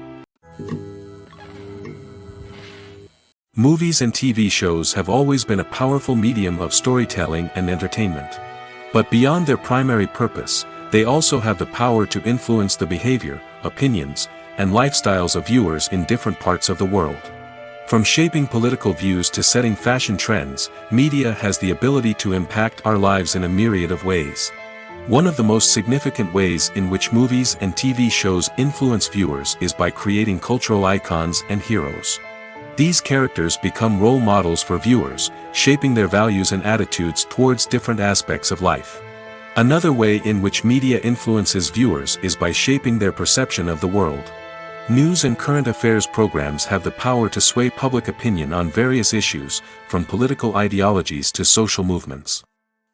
Movies and TV shows have always been a powerful medium of storytelling and entertainment. But beyond their primary purpose, they also have the power to influence the behavior, opinions, and lifestyles of viewers in different parts of the world. From shaping political views to setting fashion trends, media has the ability to impact our lives in a myriad of ways. One of the most significant ways in which movies and TV shows influence viewers is by creating cultural icons and heroes. These characters become role models for viewers, shaping their values and attitudes towards different aspects of life. Another way in which media influences viewers is by shaping their perception of the world. News and current affairs programs have the power to sway public opinion on various issues, from political ideologies to social movements.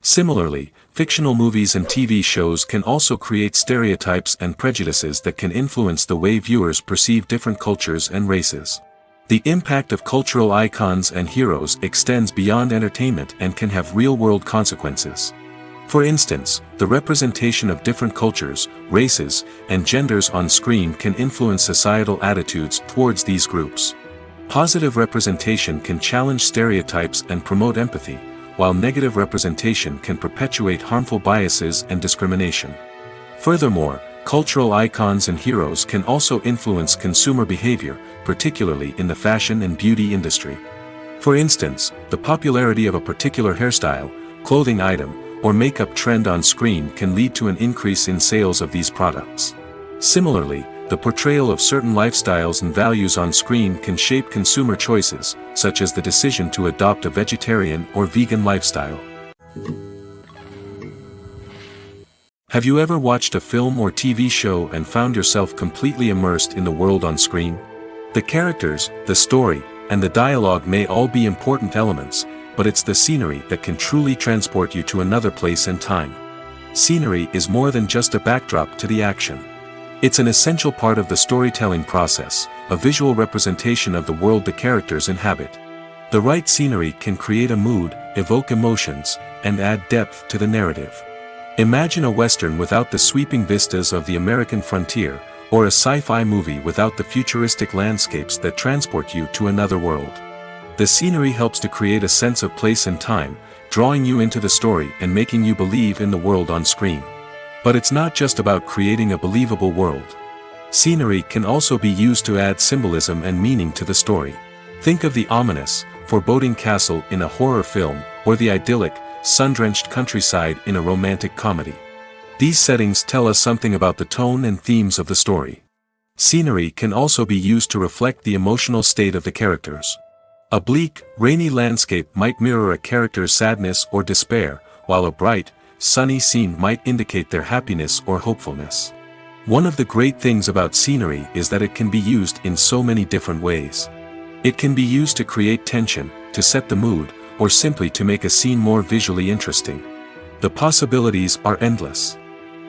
Similarly, fictional movies and TV shows can also create stereotypes and prejudices that can influence the way viewers perceive different cultures and races. The impact of cultural icons and heroes extends beyond entertainment and can have real-world consequences. For instance, the representation of different cultures, races, and genders on screen can influence societal attitudes towards these groups. Positive representation can challenge stereotypes and promote empathy, while negative representation can perpetuate harmful biases and discrimination. Furthermore, cultural icons and heroes can also influence consumer behavior, particularly in the fashion and beauty industry. For instance, the popularity of a particular hairstyle, clothing item, or makeup trend on screen can lead to an increase in sales of these products. Similarly, the portrayal of certain lifestyles and values on screen can shape consumer choices, such as the decision to adopt a vegetarian or vegan lifestyle. Have you ever watched a film or TV show and found yourself completely immersed in the world on screen? The characters, the story, and the dialogue may all be important elements, but it's the scenery that can truly transport you to another place and time. Scenery is more than just a backdrop to the action. It's an essential part of the storytelling process, a visual representation of the world the characters inhabit. The right scenery can create a mood, evoke emotions, and add depth to the narrative. Imagine a Western without the sweeping vistas of the American frontier, or a sci-fi movie without the futuristic landscapes that transport you to another world. The scenery helps to create a sense of place and time, drawing you into the story and making you believe in the world on screen. But it's not just about creating a believable world. Scenery can also be used to add symbolism and meaning to the story. Think of the ominous, foreboding castle in a horror film, or the idyllic, sun-drenched countryside in a romantic comedy. These settings tell us something about the tone and themes of the story. Scenery can also be used to reflect the emotional state of the characters. A bleak, rainy landscape might mirror a character's sadness or despair, while a bright, sunny scene might indicate their happiness or hopefulness. One of the great things about scenery is that it can be used in so many different ways. It can be used to create tension, to set the mood, or simply to make a scene more visually interesting. The possibilities are endless.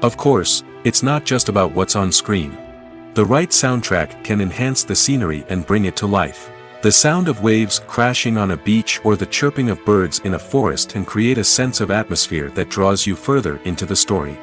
Of course, it's not just about what's on screen. The right soundtrack can enhance the scenery and bring it to life. The sound of waves crashing on a beach or the chirping of birds in a forest can create a sense of atmosphere that draws you further into the story.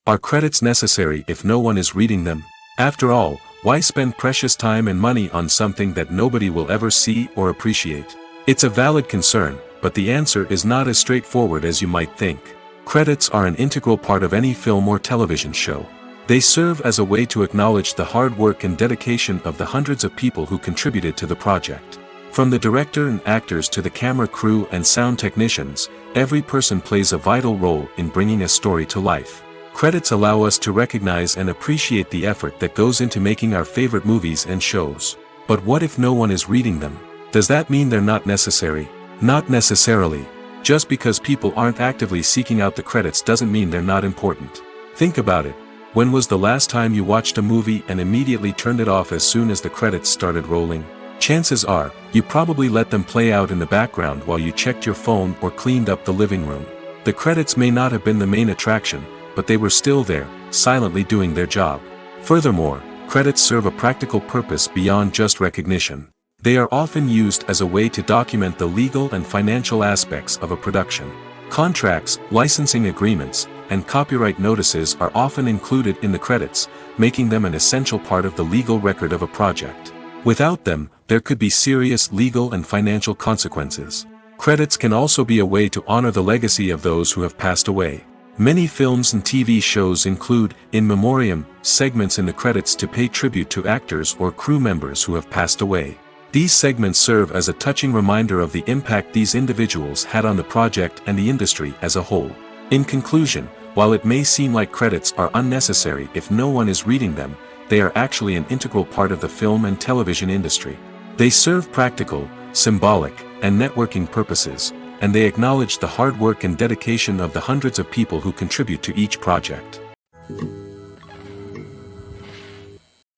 Are credits necessary if no one is reading them? After all, why spend precious time and money on something that nobody will ever see or appreciate? It's a valid concern, but the answer is not as straightforward as you might think. Credits are an integral part of any film or television show. They serve as a way to acknowledge the hard work and dedication of the hundreds of people who contributed to the project. From the director and actors to the camera crew and sound technicians, every person plays a vital role in bringing a story to life. Credits allow us to recognize and appreciate the effort that goes into making our favorite movies and shows. But what if no one is reading them? Does that mean they're not necessary? Not necessarily. Just because people aren't actively seeking out the credits doesn't mean they're not important. Think about it. When was the last time you watched a movie and immediately turned it off as soon as the credits started rolling? Chances are, you probably let them play out in the background while you checked your phone or cleaned up the living room. The credits may not have been the main attraction, but they were still there, silently doing their job. Furthermore, credits serve a practical purpose beyond just recognition. They are often used as a way to document the legal and financial aspects of a production. Contracts, licensing agreements, and copyright notices are often included in the credits, making them an essential part of the legal record of a project. Without them, there could be serious legal and financial consequences. Credits can also be a way to honor the legacy of those who have passed away. Many films and TV shows include, in memoriam, segments in the credits to pay tribute to actors or crew members who have passed away. These segments serve as a touching reminder of the impact these individuals had on the project and the industry as a whole. In conclusion, while it may seem like credits are unnecessary if no one is reading them, they are actually an integral part of the film and television industry. They serve practical, symbolic, and networking purposes, and they acknowledge the hard work and dedication of the hundreds of people who contribute to each project.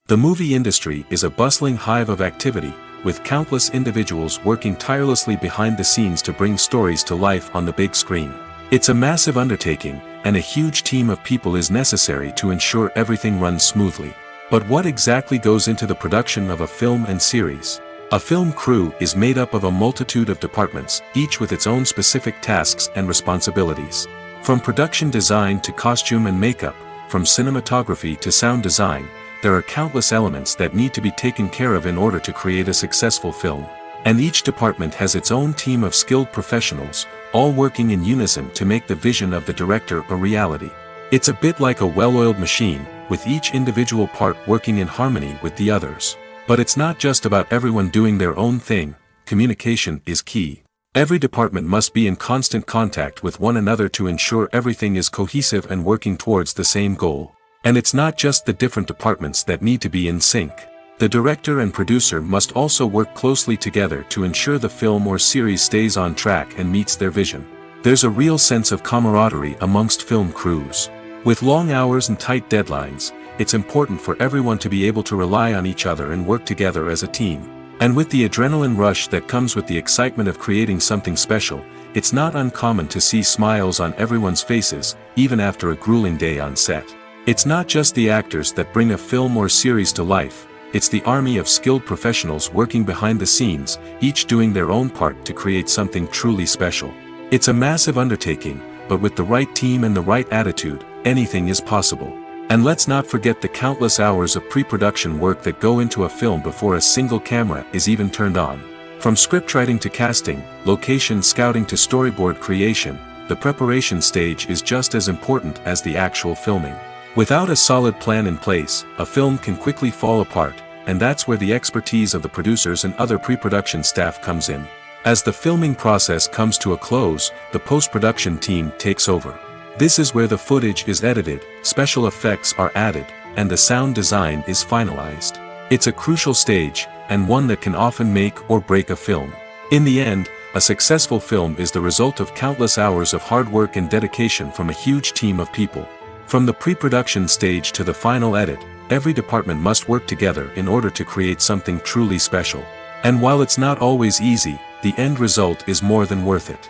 The movie industry is a bustling hive of activity, with countless individuals working tirelessly behind the scenes to bring stories to life on the big screen. It's a massive undertaking, and a huge team of people is necessary to ensure everything runs smoothly. But what exactly goes into the production of a film and series? A film crew is made up of a multitude of departments, each with its own specific tasks and responsibilities. From production design to costume and makeup, from cinematography to sound design, there are countless elements that need to be taken care of in order to create a successful film. And each department has its own team of skilled professionals, all working in unison to make the vision of the director a reality. It's a bit like a well-oiled machine, with each individual part working in harmony with the others. But it's not just about everyone doing their own thing. Communication is key. Every department must be in constant contact with one another to ensure everything is cohesive and working towards the same goal. And it's not just the different departments that need to be in sync. The director and producer must also work closely together to ensure the film or series stays on track and meets their vision. There's a real sense of camaraderie amongst film crews. With long hours and tight deadlines, it's important for everyone to be able to rely on each other and work together as a team. And with the adrenaline rush that comes with the excitement of creating something special, it's not uncommon to see smiles on everyone's faces, even after a grueling day on set. It's not just the actors that bring a film or series to life, it's the army of skilled professionals working behind the scenes, each doing their own part to create something truly special. It's a massive undertaking, but with the right team and the right attitude, anything is possible. And let's not forget the countless hours of pre-production work that go into a film before a single camera is even turned on. From scriptwriting to casting, location scouting to storyboard creation, the preparation stage is just as important as the actual filming. Without a solid plan in place, a film can quickly fall apart, and that's where the expertise of the producers and other pre-production staff comes in. As the filming process comes to a close, the post-production team takes over. This is where the footage is edited, special effects are added, and the sound design is finalized. It's a crucial stage, and one that can often make or break a film. In the end, a successful film is the result of countless hours of hard work and dedication from a huge team of people. From the pre-production stage to the final edit, every department must work together in order to create something truly special. And while it's not always easy, the end result is more than worth it.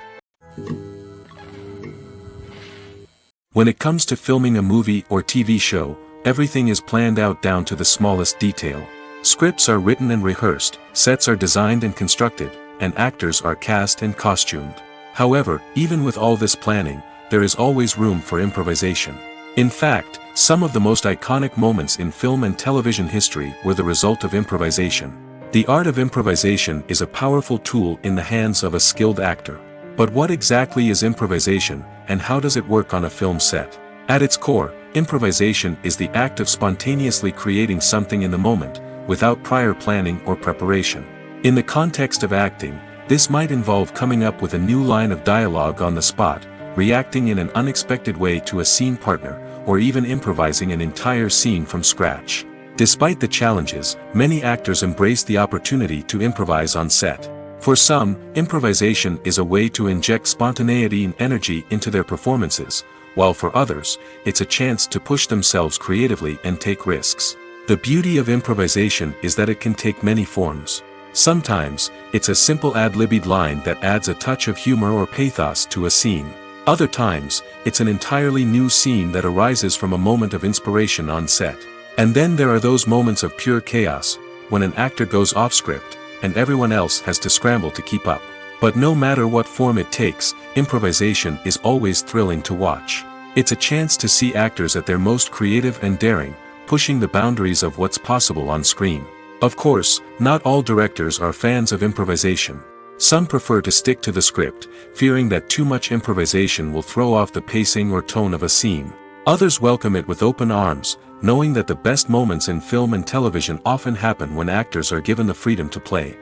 When it comes to filming a movie or TV show, everything is planned out down to the smallest detail. Scripts are written and rehearsed, sets are designed and constructed, and actors are cast and costumed. However, even with all this planning, there is always room for improvisation. In fact, some of the most iconic moments in film and television history were the result of improvisation. The art of improvisation is a powerful tool in the hands of a skilled actor. But what exactly is improvisation, and how does it work on a film set? At its core, improvisation is the act of spontaneously creating something in the moment, without prior planning or preparation. In the context of acting, this might involve coming up with a new line of dialogue on the spot, reacting in an unexpected way to a scene partner, or even improvising an entire scene from scratch. Despite the challenges, many actors embrace the opportunity to improvise on set. For some, improvisation is a way to inject spontaneity and energy into their performances, while for others, it's a chance to push themselves creatively and take risks. The beauty of improvisation is that it can take many forms. Sometimes, it's a simple ad-libbed line that adds a touch of humor or pathos to a scene. Other times, it's an entirely new scene that arises from a moment of inspiration on set. And then there are those moments of pure chaos, when an actor goes off script, and everyone else has to scramble to keep up. But no matter what form it takes, improvisation is always thrilling to watch. It's a chance to see actors at their most creative and daring, pushing the boundaries of what's possible on screen. Of course, not all directors are fans of improvisation. Some prefer to stick to the script, fearing that too much improvisation will throw off the pacing or tone of a scene. Others welcome it with open arms, knowing that the best moments in film and television often happen when actors are given the freedom to play.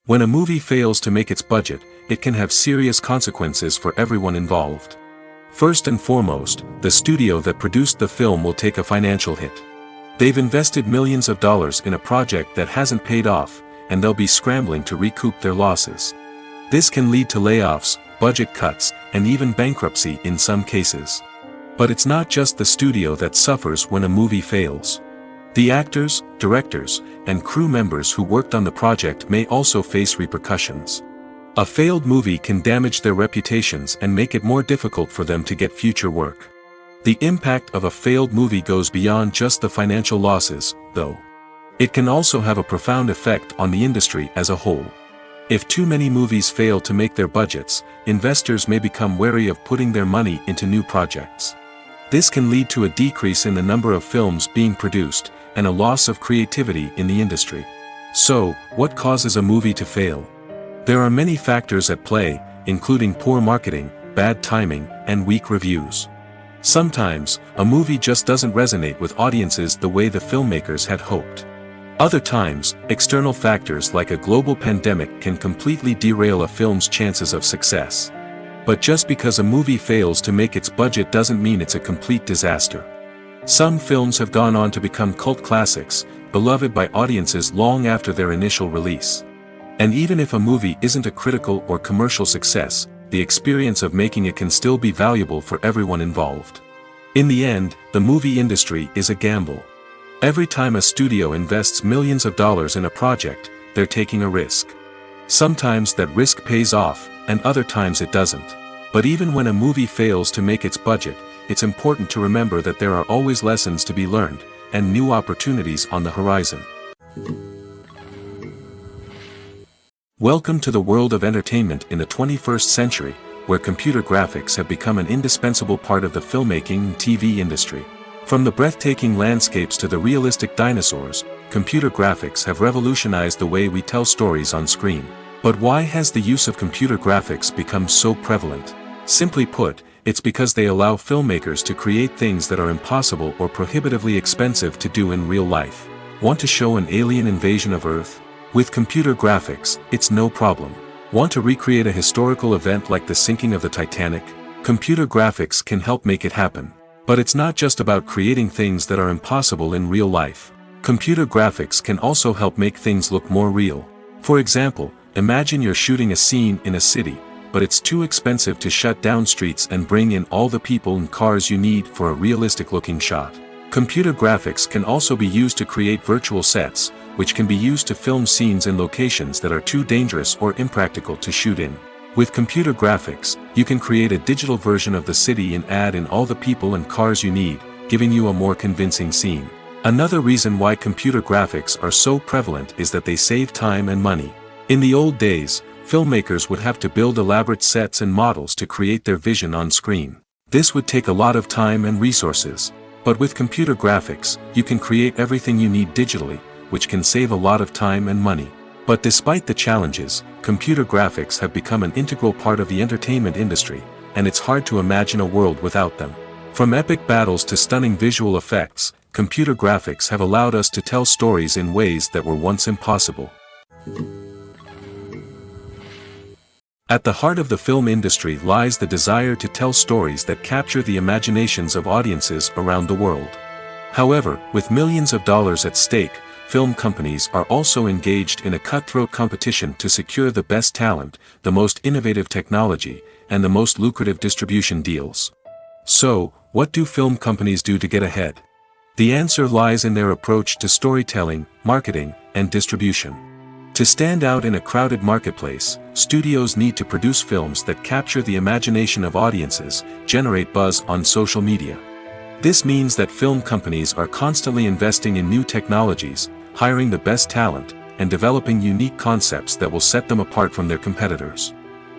When a movie fails to make its budget, it can have serious consequences for everyone involved. First and foremost, the studio that produced the film will take a financial hit. They've invested millions of dollars in a project that hasn't paid off, and they'll be scrambling to recoup their losses. This can lead to layoffs, budget cuts, and even bankruptcy in some cases. But it's not just the studio that suffers when a movie fails. The actors, directors, and crew members who worked on the project may also face repercussions. A failed movie can damage their reputations and make it more difficult for them to get future work. The impact of a failed movie goes beyond just the financial losses, though. It can also have a profound effect on the industry as a whole. If too many movies fail to make their budgets, investors may become wary of putting their money into new projects. This can lead to a decrease in the number of films being produced, and a loss of creativity in the industry. So, what causes a movie to fail? There are many factors at play, including poor marketing, bad timing, and weak reviews. Sometimes, a movie just doesn't resonate with audiences the way the filmmakers had hoped. Other times, external factors like a global pandemic can completely derail a film's chances of success. But just because a movie fails to make its budget doesn't mean it's a complete disaster. Some films have gone on to become cult classics, beloved by audiences long after their initial release. And even if a movie isn't a critical or commercial success, the experience of making it can still be valuable for everyone involved. In the end, the movie industry is a gamble. Every time a studio invests millions of dollars in a project, they're taking a risk. Sometimes that risk pays off, and other times it doesn't. But even when a movie fails to make its budget, it's important to remember that there are always lessons to be learned, and new opportunities on the horizon. Welcome to the world of entertainment in the 21st century, where computer graphics have become an indispensable part of the filmmaking and TV industry. From the breathtaking landscapes to the realistic dinosaurs, computer graphics have revolutionized the way we tell stories on screen. But why has the use of computer graphics become so prevalent? Simply put, it's because they allow filmmakers to create things that are impossible or prohibitively expensive to do in real life. Want to show an alien invasion of Earth? With computer graphics, it's no problem. Want to recreate a historical event like the sinking of the Titanic? Computer graphics can help make it happen. But it's not just about creating things that are impossible in real life. Computer graphics can also help make things look more real. For example, imagine you're shooting a scene in a city, but it's too expensive to shut down streets and bring in all the people and cars you need for a realistic-looking shot. Computer graphics can also be used to create virtual sets, which can be used to film scenes in locations that are too dangerous or impractical to shoot in. With computer graphics, you can create a digital version of the city and add in all the people and cars you need, giving you a more convincing scene. Another reason why computer graphics are so prevalent is that they save time and money. In the old days, filmmakers would have to build elaborate sets and models to create their vision on screen. This would take a lot of time and resources. But with computer graphics, you can create everything you need digitally, which can save a lot of time and money. But despite the challenges, computer graphics have become an integral part of the entertainment industry, and it's hard to imagine a world without them. From epic battles to stunning visual effects, computer graphics have allowed us to tell stories in ways that were once impossible. At the heart of the film industry lies the desire to tell stories that capture the imaginations of audiences around the world. However, with millions of dollars at stake, film companies are also engaged in a cutthroat competition to secure the best talent, the most innovative technology, and the most lucrative distribution deals. So, what do film companies do to get ahead? The answer lies in their approach to storytelling, marketing, and distribution. To stand out in a crowded marketplace, studios need to produce films that capture the imagination of audiences, generate buzz on social media. This means that film companies are constantly investing in new technologies, hiring the best talent, and developing unique concepts that will set them apart from their competitors.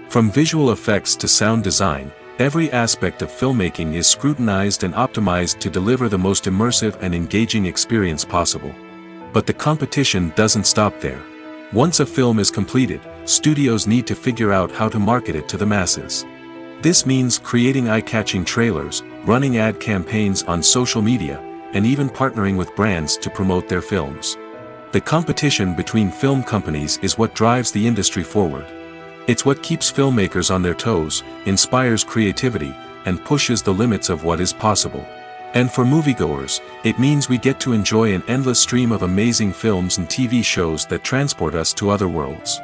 From visual effects to sound design, every aspect of filmmaking is scrutinized and optimized to deliver the most immersive and engaging experience possible. But the competition doesn't stop there. Once a film is completed, studios need to figure out how to market it to the masses. This means creating eye-catching trailers, running ad campaigns on social media, and even partnering with brands to promote their films. The competition between film companies is what drives the industry forward. It's what keeps filmmakers on their toes, inspires creativity, and pushes the limits of what is possible. And for moviegoers, it means we get to enjoy an endless stream of amazing films and TV shows that transport us to other worlds.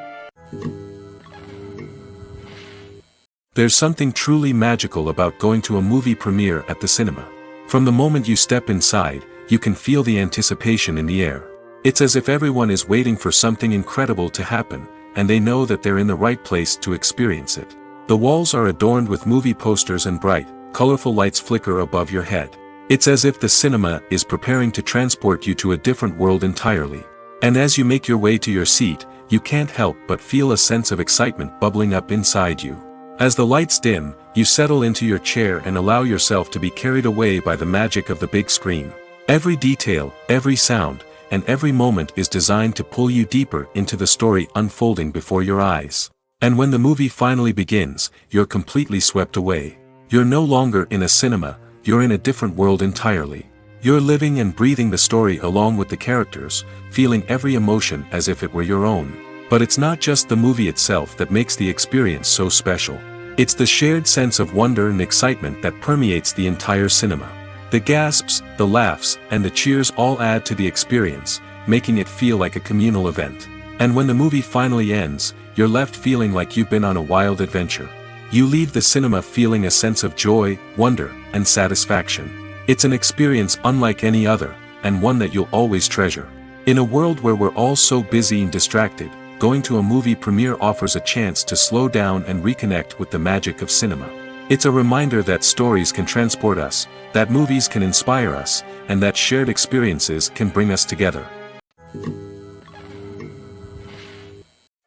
There's something truly magical about going to a movie premiere at the cinema. From the moment you step inside, you can feel the anticipation in the air. It's as if everyone is waiting for something incredible to happen, and they know that they're in the right place to experience it. The walls are adorned with movie posters and bright, colorful lights flicker above your head. It's as if the cinema is preparing to transport you to a different world entirely. And as you make your way to your seat, you can't help but feel a sense of excitement bubbling up inside you. As the lights dim, you settle into your chair and allow yourself to be carried away by the magic of the big screen. Every detail, every sound, and every moment is designed to pull you deeper into the story unfolding before your eyes. And when the movie finally begins, you're completely swept away. You're no longer in a cinema, you're in a different world entirely. You're living and breathing the story along with the characters, feeling every emotion as if it were your own. But it's not just the movie itself that makes the experience so special. It's the shared sense of wonder and excitement that permeates the entire cinema. The gasps, the laughs, and the cheers all add to the experience, making it feel like a communal event. And when the movie finally ends, you're left feeling like you've been on a wild adventure. You leave the cinema feeling a sense of joy, wonder, and satisfaction. It's an experience unlike any other, and one that you'll always treasure. In a world where we're all so busy and distracted, going to a movie premiere offers a chance to slow down and reconnect with the magic of cinema. It's a reminder that stories can transport us, that movies can inspire us, and that shared experiences can bring us together.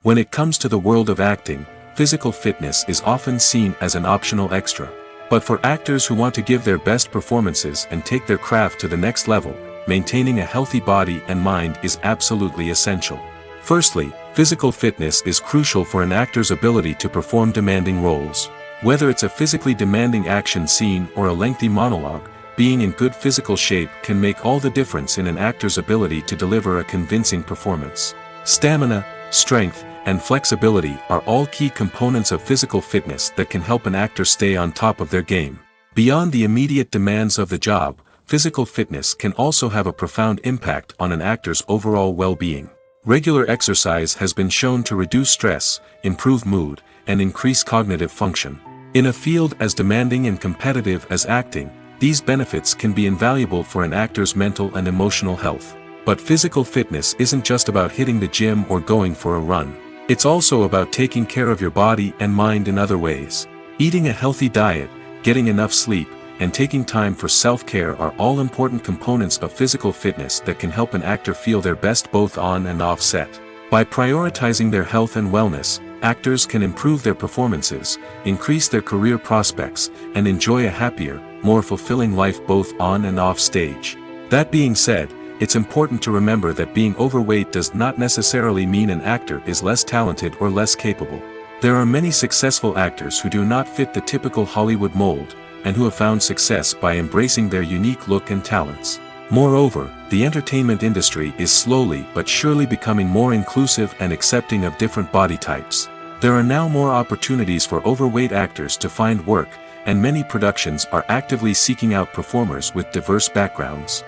When it comes to the world of acting, physical fitness is often seen as an optional extra. But for actors who want to give their best performances and take their craft to the next level, maintaining a healthy body and mind is absolutely essential. Firstly, physical fitness is crucial for an actor's ability to perform demanding roles. Whether it's a physically demanding action scene or a lengthy monologue, being in good physical shape can make all the difference in an actor's ability to deliver a convincing performance. Stamina, strength, and flexibility are all key components of physical fitness that can help an actor stay on top of their game. Beyond the immediate demands of the job, physical fitness can also have a profound impact on an actor's overall well-being. Regular exercise has been shown to reduce stress, improve mood, and increase cognitive function. In a field as demanding and competitive as acting, these benefits can be invaluable for an actor's mental and emotional health. But physical fitness isn't just about hitting the gym or going for a run. It's also about taking care of your body and mind in other ways. Eating a healthy diet, getting enough sleep, and taking time for self-care are all important components of physical fitness that can help an actor feel their best both on and off set. By prioritizing their health and wellness, actors can improve their performances, increase their career prospects, and enjoy a happier, more fulfilling life both on and off stage. That being said, it's important to remember that being overweight does not necessarily mean an actor is less talented or less capable. There are many successful actors who do not fit the typical Hollywood mold, and who have found success by embracing their unique look and talents. Moreover, the entertainment industry is slowly but surely becoming more inclusive and accepting of different body types. There are now more opportunities for overweight actors to find work, and many productions are actively seeking out performers with diverse backgrounds.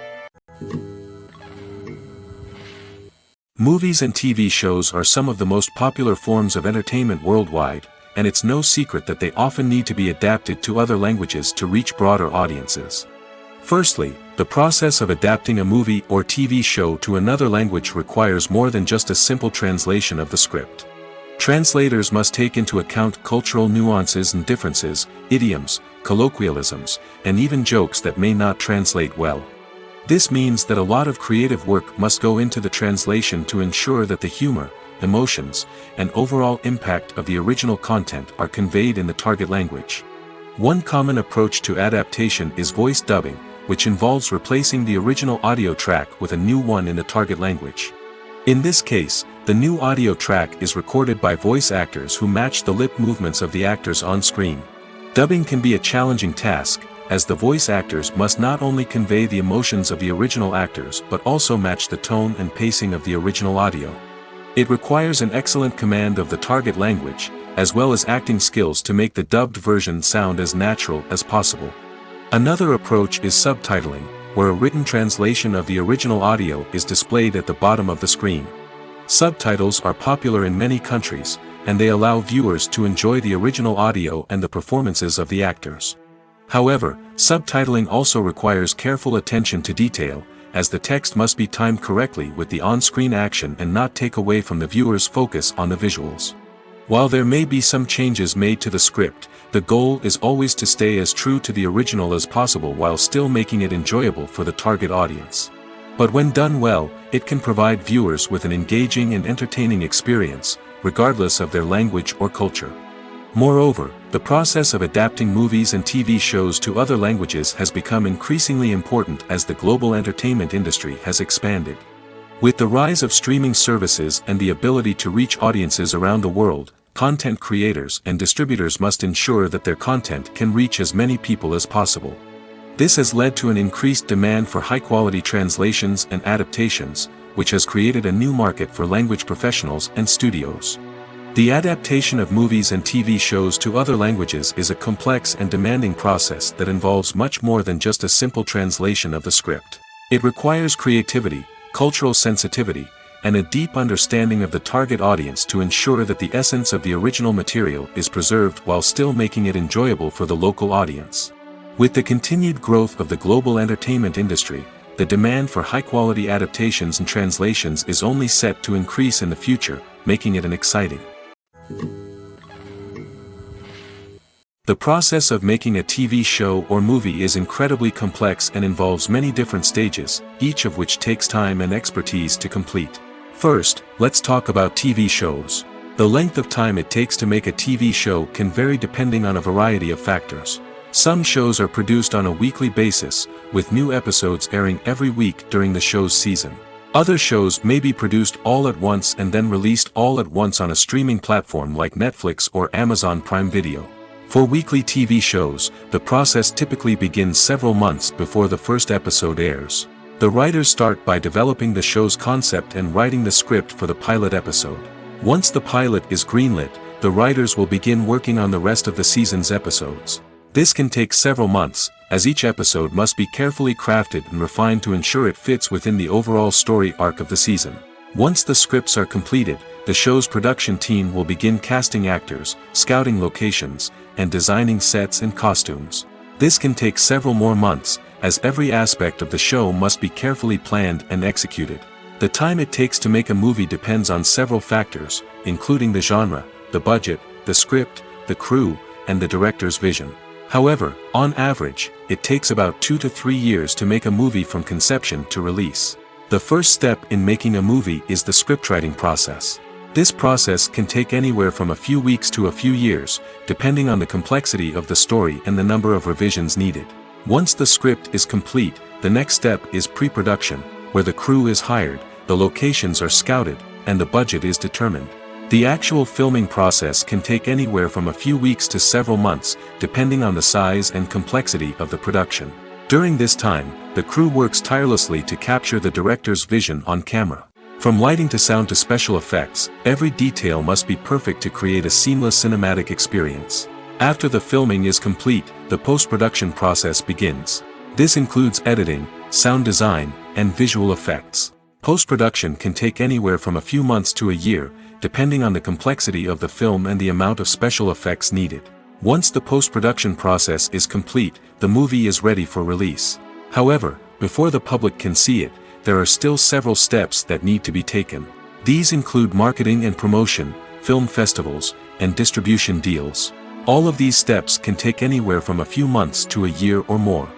Movies and TV shows are some of the most popular forms of entertainment worldwide, and it's no secret that they often need to be adapted to other languages to reach broader audiences. Firstly, the process of adapting a movie or TV show to another language requires more than just a simple translation of the script. Translators must take into account cultural nuances and differences, idioms, colloquialisms, and even jokes that may not translate well. This means that a lot of creative work must go into the translation to ensure that the humor, emotions, and overall impact of the original content are conveyed in the target language. One common approach to adaptation is voice dubbing, which involves replacing the original audio track with a new one in the target language. In this case, the new audio track is recorded by voice actors who match the lip movements of the actors on screen. Dubbing can be a challenging task, as the voice actors must not only convey the emotions of the original actors but also match the tone and pacing of the original audio. It requires an excellent command of the target language, as well as acting skills to make the dubbed version sound as natural as possible. Another approach is subtitling, where a written translation of the original audio is displayed at the bottom of the screen. Subtitles are popular in many countries, and they allow viewers to enjoy the original audio and the performances of the actors. However, subtitling also requires careful attention to detail, as the text must be timed correctly with the on-screen action and not take away from the viewer's focus on the visuals. While there may be some changes made to the script, the goal is always to stay as true to the original as possible while still making it enjoyable for the target audience. But when done well, it can provide viewers with an engaging and entertaining experience, regardless of their language or culture. Moreover, the process of adapting movies and TV shows to other languages has become increasingly important as the global entertainment industry has expanded. With the rise of streaming services and the ability to reach audiences around the world, content creators and distributors must ensure that their content can reach as many people as possible. This has led to an increased demand for high-quality translations and adaptations, which has created a new market for language professionals and studios. The adaptation of movies and TV shows to other languages is a complex and demanding process that involves much more than just a simple translation of the script. It requires creativity, cultural sensitivity, and a deep understanding of the target audience to ensure that the essence of the original material is preserved while still making it enjoyable for the local audience. With the continued growth of the global entertainment industry, the demand for high-quality adaptations and translations is only set to increase in the future, making it an exciting. The process of making a TV show or movie is incredibly complex and involves many different stages, each of which takes time and expertise to complete. First, let's talk about TV shows. The length of time it takes to make a TV show can vary depending on a variety of factors. Some shows are produced on a weekly basis, with new episodes airing every week during the show's season. Other shows may be produced all at once and then released all at once on a streaming platform like Netflix or Amazon Prime Video. For weekly TV shows, the process typically begins several months before the first episode airs. The writers start by developing the show's concept and writing the script for the pilot episode. Once the pilot is greenlit, the writers will begin working on the rest of the season's episodes. This can take several months, as each episode must be carefully crafted and refined to ensure it fits within the overall story arc of the season. Once the scripts are completed, the show's production team will begin casting actors, scouting locations, and designing sets and costumes. This can take several more months, as every aspect of the show must be carefully planned and executed. The time it takes to make a movie depends on several factors, including the genre, the budget, the script, the crew, and the director's vision. However, on average, it takes about 2 to 3 years to make a movie from conception to release. The first step in making a movie is the scriptwriting process. This process can take anywhere from a few weeks to a few years, depending on the complexity of the story and the number of revisions needed. Once the script is complete, the next step is pre-production, where the crew is hired, the locations are scouted, and the budget is determined. The actual filming process can take anywhere from a few weeks to several months, depending on the size and complexity of the production. During this time, the crew works tirelessly to capture the director's vision on camera. From lighting to sound to special effects, every detail must be perfect to create a seamless cinematic experience. After the filming is complete, the post-production process begins. This includes editing, sound design, and visual effects. Post-production can take anywhere from a few months to a year, depending on the complexity of the film and the amount of special effects needed. Once the post-production process is complete, the movie is ready for release. However, before the public can see it, there are still several steps that need to be taken. These include marketing and promotion, film festivals, and distribution deals. All of these steps can take anywhere from a few months to a year or more.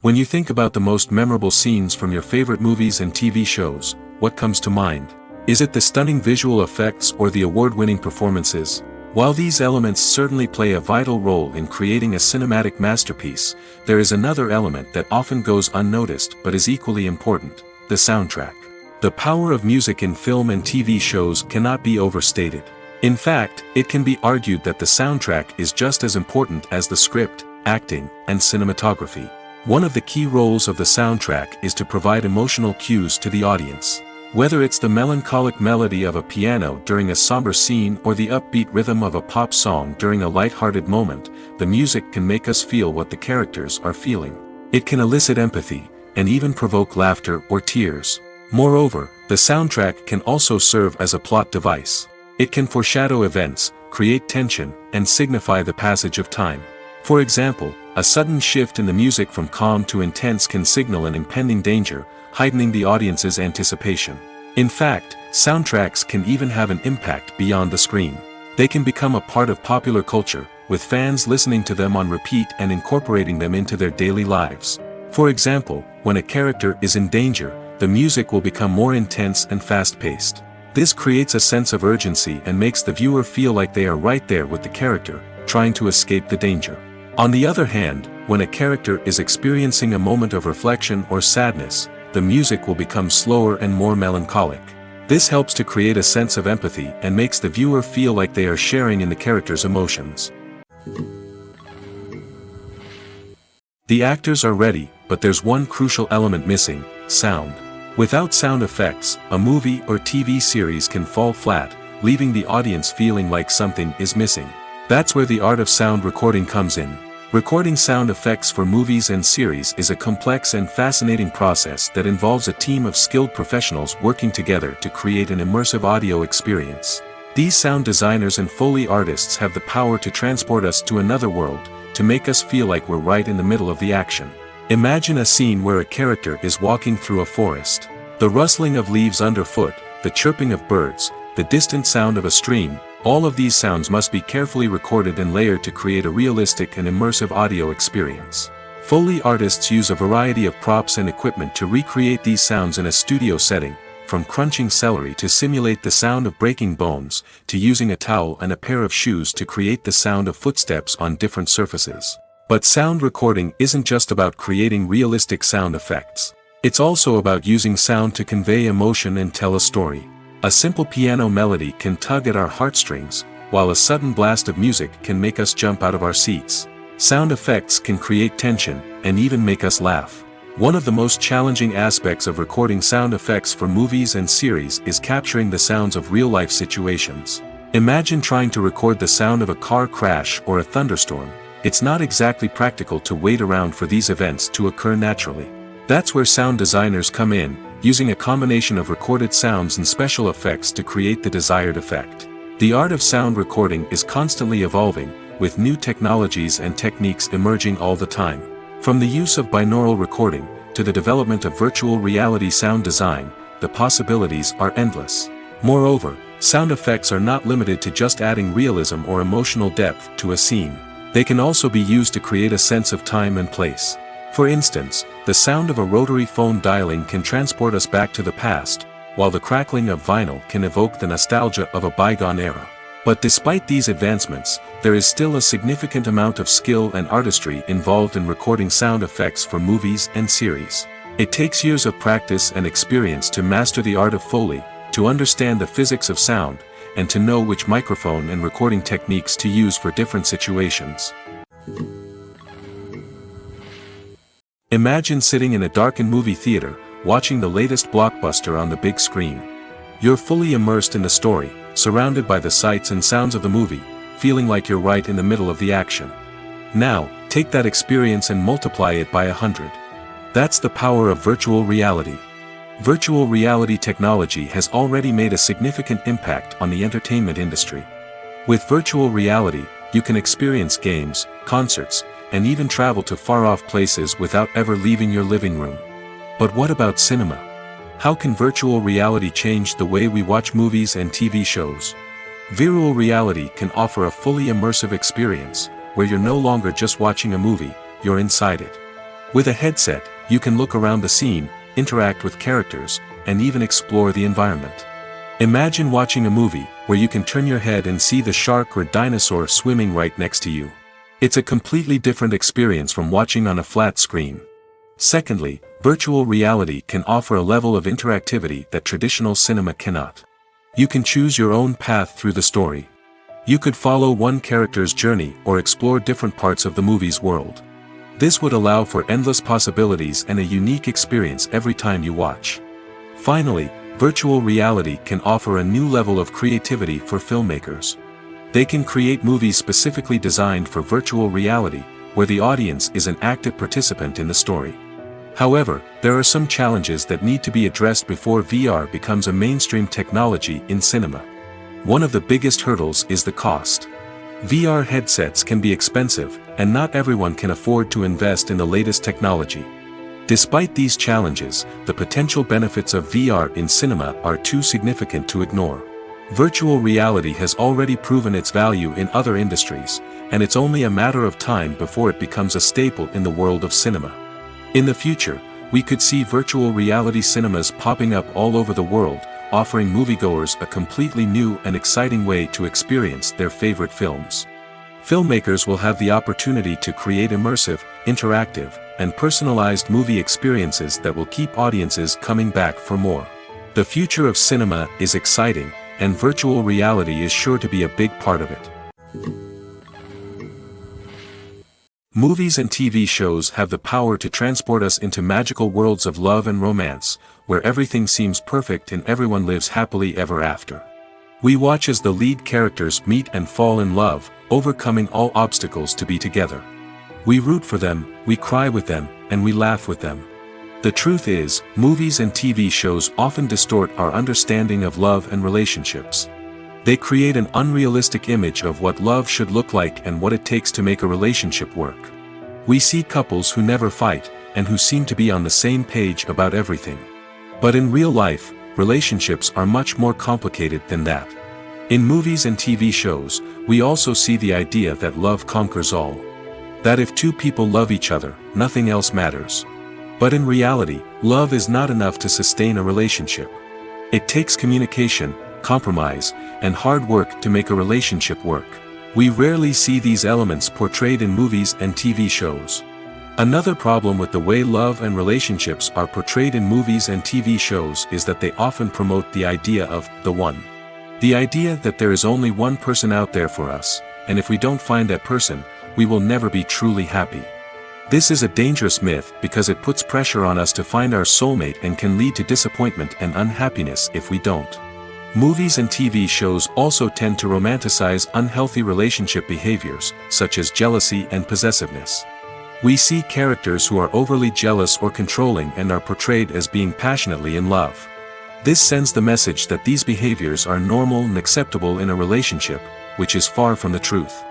When you think about the most memorable scenes from your favorite movies and TV shows, what comes to mind? Is it the stunning visual effects or the award-winning performances? While these elements certainly play a vital role in creating a cinematic masterpiece, there is another element that often goes unnoticed but is equally important: the soundtrack. The power of music in film and TV shows cannot be overstated. In fact, it can be argued that the soundtrack is just as important as the script, acting, and cinematography. One of the key roles of the soundtrack is to provide emotional cues to the audience. Whether it's the melancholic melody of a piano during a somber scene or the upbeat rhythm of a pop song during a light-hearted moment, the music can make us feel what the characters are feeling. It can elicit empathy, and even provoke laughter or tears. Moreover, the soundtrack can also serve as a plot device. It can foreshadow events, create tension, and signify the passage of time. For example, a sudden shift in the music from calm to intense can signal an impending danger, heightening the audience's anticipation. In fact, soundtracks can even have an impact beyond the screen. They can become a part of popular culture, with fans listening to them on repeat and incorporating them into their daily lives. For example, when a character is in danger, the music will become more intense and fast-paced. This creates a sense of urgency and makes the viewer feel like they are right there with the character, trying to escape the danger. On the other hand, when a character is experiencing a moment of reflection or sadness, the music will become slower and more melancholic. This helps to create a sense of empathy and makes the viewer feel like they are sharing in the character's emotions. The actors are ready, but there's one crucial element missing: sound. Without sound effects, a movie or TV series can fall flat, leaving the audience feeling like something is missing. That's where the art of sound recording comes in. Recording sound effects for movies and series is a complex and fascinating process that involves a team of skilled professionals working together to create an immersive audio experience. These sound designers and Foley artists have the power to transport us to another world, to make us feel like we're right in the middle of the action. Imagine a scene where a character is walking through a forest. The rustling of leaves underfoot, the chirping of birds, the distant sound of a stream, all of these sounds must be carefully recorded and layered to create a realistic and immersive audio experience. Foley artists use a variety of props and equipment to recreate these sounds in a studio setting, from crunching celery to simulate the sound of breaking bones, to using a towel and a pair of shoes to create the sound of footsteps on different surfaces. But sound recording isn't just about creating realistic sound effects. It's also about using sound to convey emotion and tell a story. A simple piano melody can tug at our heartstrings, while a sudden blast of music can make us jump out of our seats. Sound effects can create tension, and even make us laugh. One of the most challenging aspects of recording sound effects for movies and series is capturing the sounds of real-life situations. Imagine trying to record the sound of a car crash or a thunderstorm. It's not exactly practical to wait around for these events to occur naturally. That's where sound designers come in, using a combination of recorded sounds and special effects to create the desired effect. The art of sound recording is constantly evolving, with new technologies and techniques emerging all the time. From the use of binaural recording, to the development of virtual reality sound design, the possibilities are endless. Moreover, sound effects are not limited to just adding realism or emotional depth to a scene. They can also be used to create a sense of time and place. For instance, the sound of a rotary phone dialing can transport us back to the past, while the crackling of vinyl can evoke the nostalgia of a bygone era. But despite these advancements, there is still a significant amount of skill and artistry involved in recording sound effects for movies and series. It takes years of practice and experience to master the art of Foley, to understand the physics of sound, and to know which microphone and recording techniques to use for different situations. Imagine sitting in a darkened movie theater, watching the latest blockbuster on the big screen. You're fully immersed in the story, surrounded by the sights and sounds of the movie, feeling like you're right in the middle of the action. Now, take that experience and multiply it by 100. That's the power of virtual reality. Virtual reality technology has already made a significant impact on the entertainment industry. With virtual reality, you can experience games, concerts, and even travel to far-off places without ever leaving your living room. But what about cinema? How can virtual reality change the way we watch movies and TV shows? Virtual reality can offer a fully immersive experience, where you're no longer just watching a movie, you're inside it. With a headset, you can look around the scene, interact with characters, and even explore the environment. Imagine watching a movie, where you can turn your head and see the shark or dinosaur swimming right next to you. It's a completely different experience from watching on a flat screen. Secondly, virtual reality can offer a level of interactivity that traditional cinema cannot. You can choose your own path through the story. You could follow one character's journey or explore different parts of the movie's world. This would allow for endless possibilities and a unique experience every time you watch. Finally, virtual reality can offer a new level of creativity for filmmakers. They can create movies specifically designed for virtual reality, where the audience is an active participant in the story. However, there are some challenges that need to be addressed before VR becomes a mainstream technology in cinema. One of the biggest hurdles is the cost. VR headsets can be expensive, and not everyone can afford to invest in the latest technology. Despite these challenges, the potential benefits of VR in cinema are too significant to ignore. Virtual reality has already proven its value in other industries, and it's only a matter of time before it becomes a staple in the world of cinema. In the future, we could see virtual reality cinemas popping up all over the world, offering moviegoers a completely new and exciting way to experience their favorite films. Filmmakers will have the opportunity to create immersive, interactive, and personalized movie experiences that will keep audiences coming back for more. The future of cinema is exciting, and virtual reality is sure to be a big part of it. Movies and TV shows have the power to transport us into magical worlds of love and romance, where everything seems perfect and everyone lives happily ever after. We watch as the lead characters meet and fall in love, overcoming all obstacles to be together. We root for them, we cry with them, and we laugh with them. The truth is, movies and TV shows often distort our understanding of love and relationships. They create an unrealistic image of what love should look like and what it takes to make a relationship work. We see couples who never fight, and who seem to be on the same page about everything. But in real life, relationships are much more complicated than that. In movies and TV shows, we also see the idea that love conquers all. That if two people love each other, nothing else matters. But in reality, love is not enough to sustain a relationship. It takes communication, compromise, and hard work to make a relationship work. We rarely see these elements portrayed in movies and TV shows. Another problem with the way love and relationships are portrayed in movies and TV shows is that they often promote the idea of the one. The idea that there is only one person out there for us, and if we don't find that person, we will never be truly happy. This is a dangerous myth because it puts pressure on us to find our soulmate and can lead to disappointment and unhappiness if we don't. Movies and TV shows also tend to romanticize unhealthy relationship behaviors, such as jealousy and possessiveness. We see characters who are overly jealous or controlling and are portrayed as being passionately in love. This sends the message that these behaviors are normal and acceptable in a relationship, which is far from the truth.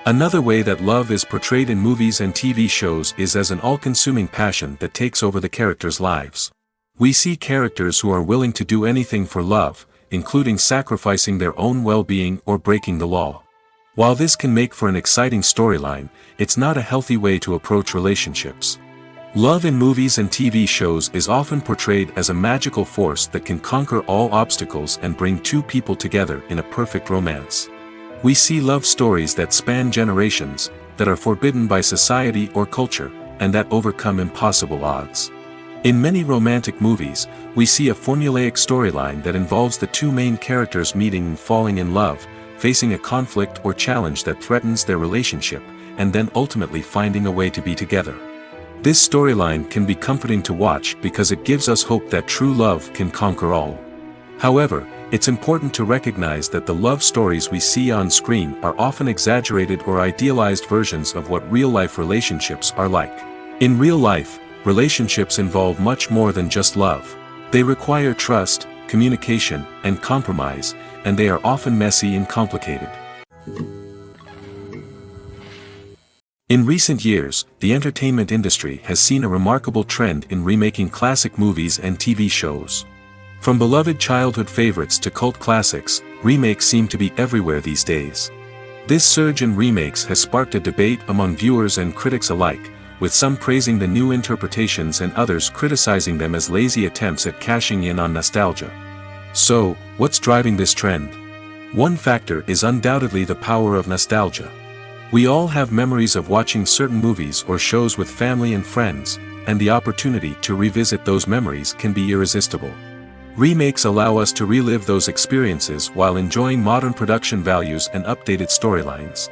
Another way that love is portrayed in movies and TV shows is as an all-consuming passion that takes over the characters' lives. We see characters who are willing to do anything for love, including sacrificing their own well-being or breaking the law. While this can make for an exciting storyline, it's not a healthy way to approach relationships. Love in movies and TV shows is often portrayed as a magical force that can conquer all obstacles and bring two people together in a perfect romance. We see love stories that span generations, that are forbidden by society or culture, and that overcome impossible odds. In many romantic movies, we see a formulaic storyline that involves the two main characters meeting and falling in love, facing a conflict or challenge that threatens their relationship, and then ultimately finding a way to be together. This storyline can be comforting to watch because it gives us hope that true love can conquer all. However, it's important to recognize that the love stories we see on screen are often exaggerated or idealized versions of what real-life relationships are like. In real life, relationships involve much more than just love. They require trust, communication, and compromise, and they are often messy and complicated. In recent years, the entertainment industry has seen a remarkable trend in remaking classic movies and TV shows. From beloved childhood favorites to cult classics, remakes seem to be everywhere these days. This surge in remakes has sparked a debate among viewers and critics alike, with some praising the new interpretations and others criticizing them as lazy attempts at cashing in on nostalgia. So, what's driving this trend? One factor is undoubtedly the power of nostalgia. We all have memories of watching certain movies or shows with family and friends, and the opportunity to revisit those memories can be irresistible. Remakes allow us to relive those experiences while enjoying modern production values and updated storylines.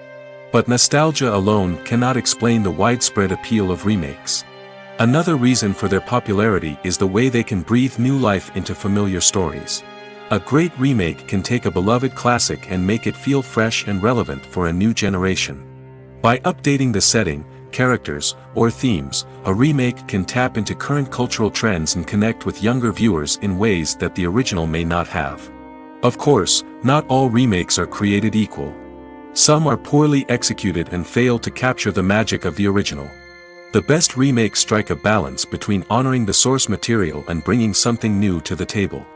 But nostalgia alone cannot explain the widespread appeal of remakes. Another reason for their popularity is the way they can breathe new life into familiar stories. A great remake can take a beloved classic and make it feel fresh and relevant for a new generation. By updating the setting, characters, or themes, a remake can tap into current cultural trends and connect with younger viewers in ways that the original may not have. Of course, not all remakes are created equal. Some are poorly executed and fail to capture the magic of the original. The best remakes strike a balance between honoring the source material and bringing something new to the table.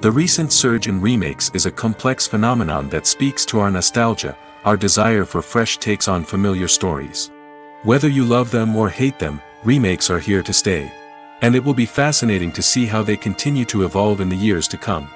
The recent surge in remakes is a complex phenomenon that speaks to our nostalgia, our desire for fresh takes on familiar stories. Whether you love them or hate them, remakes are here to stay. And it will be fascinating to see how they continue to evolve in the years to come.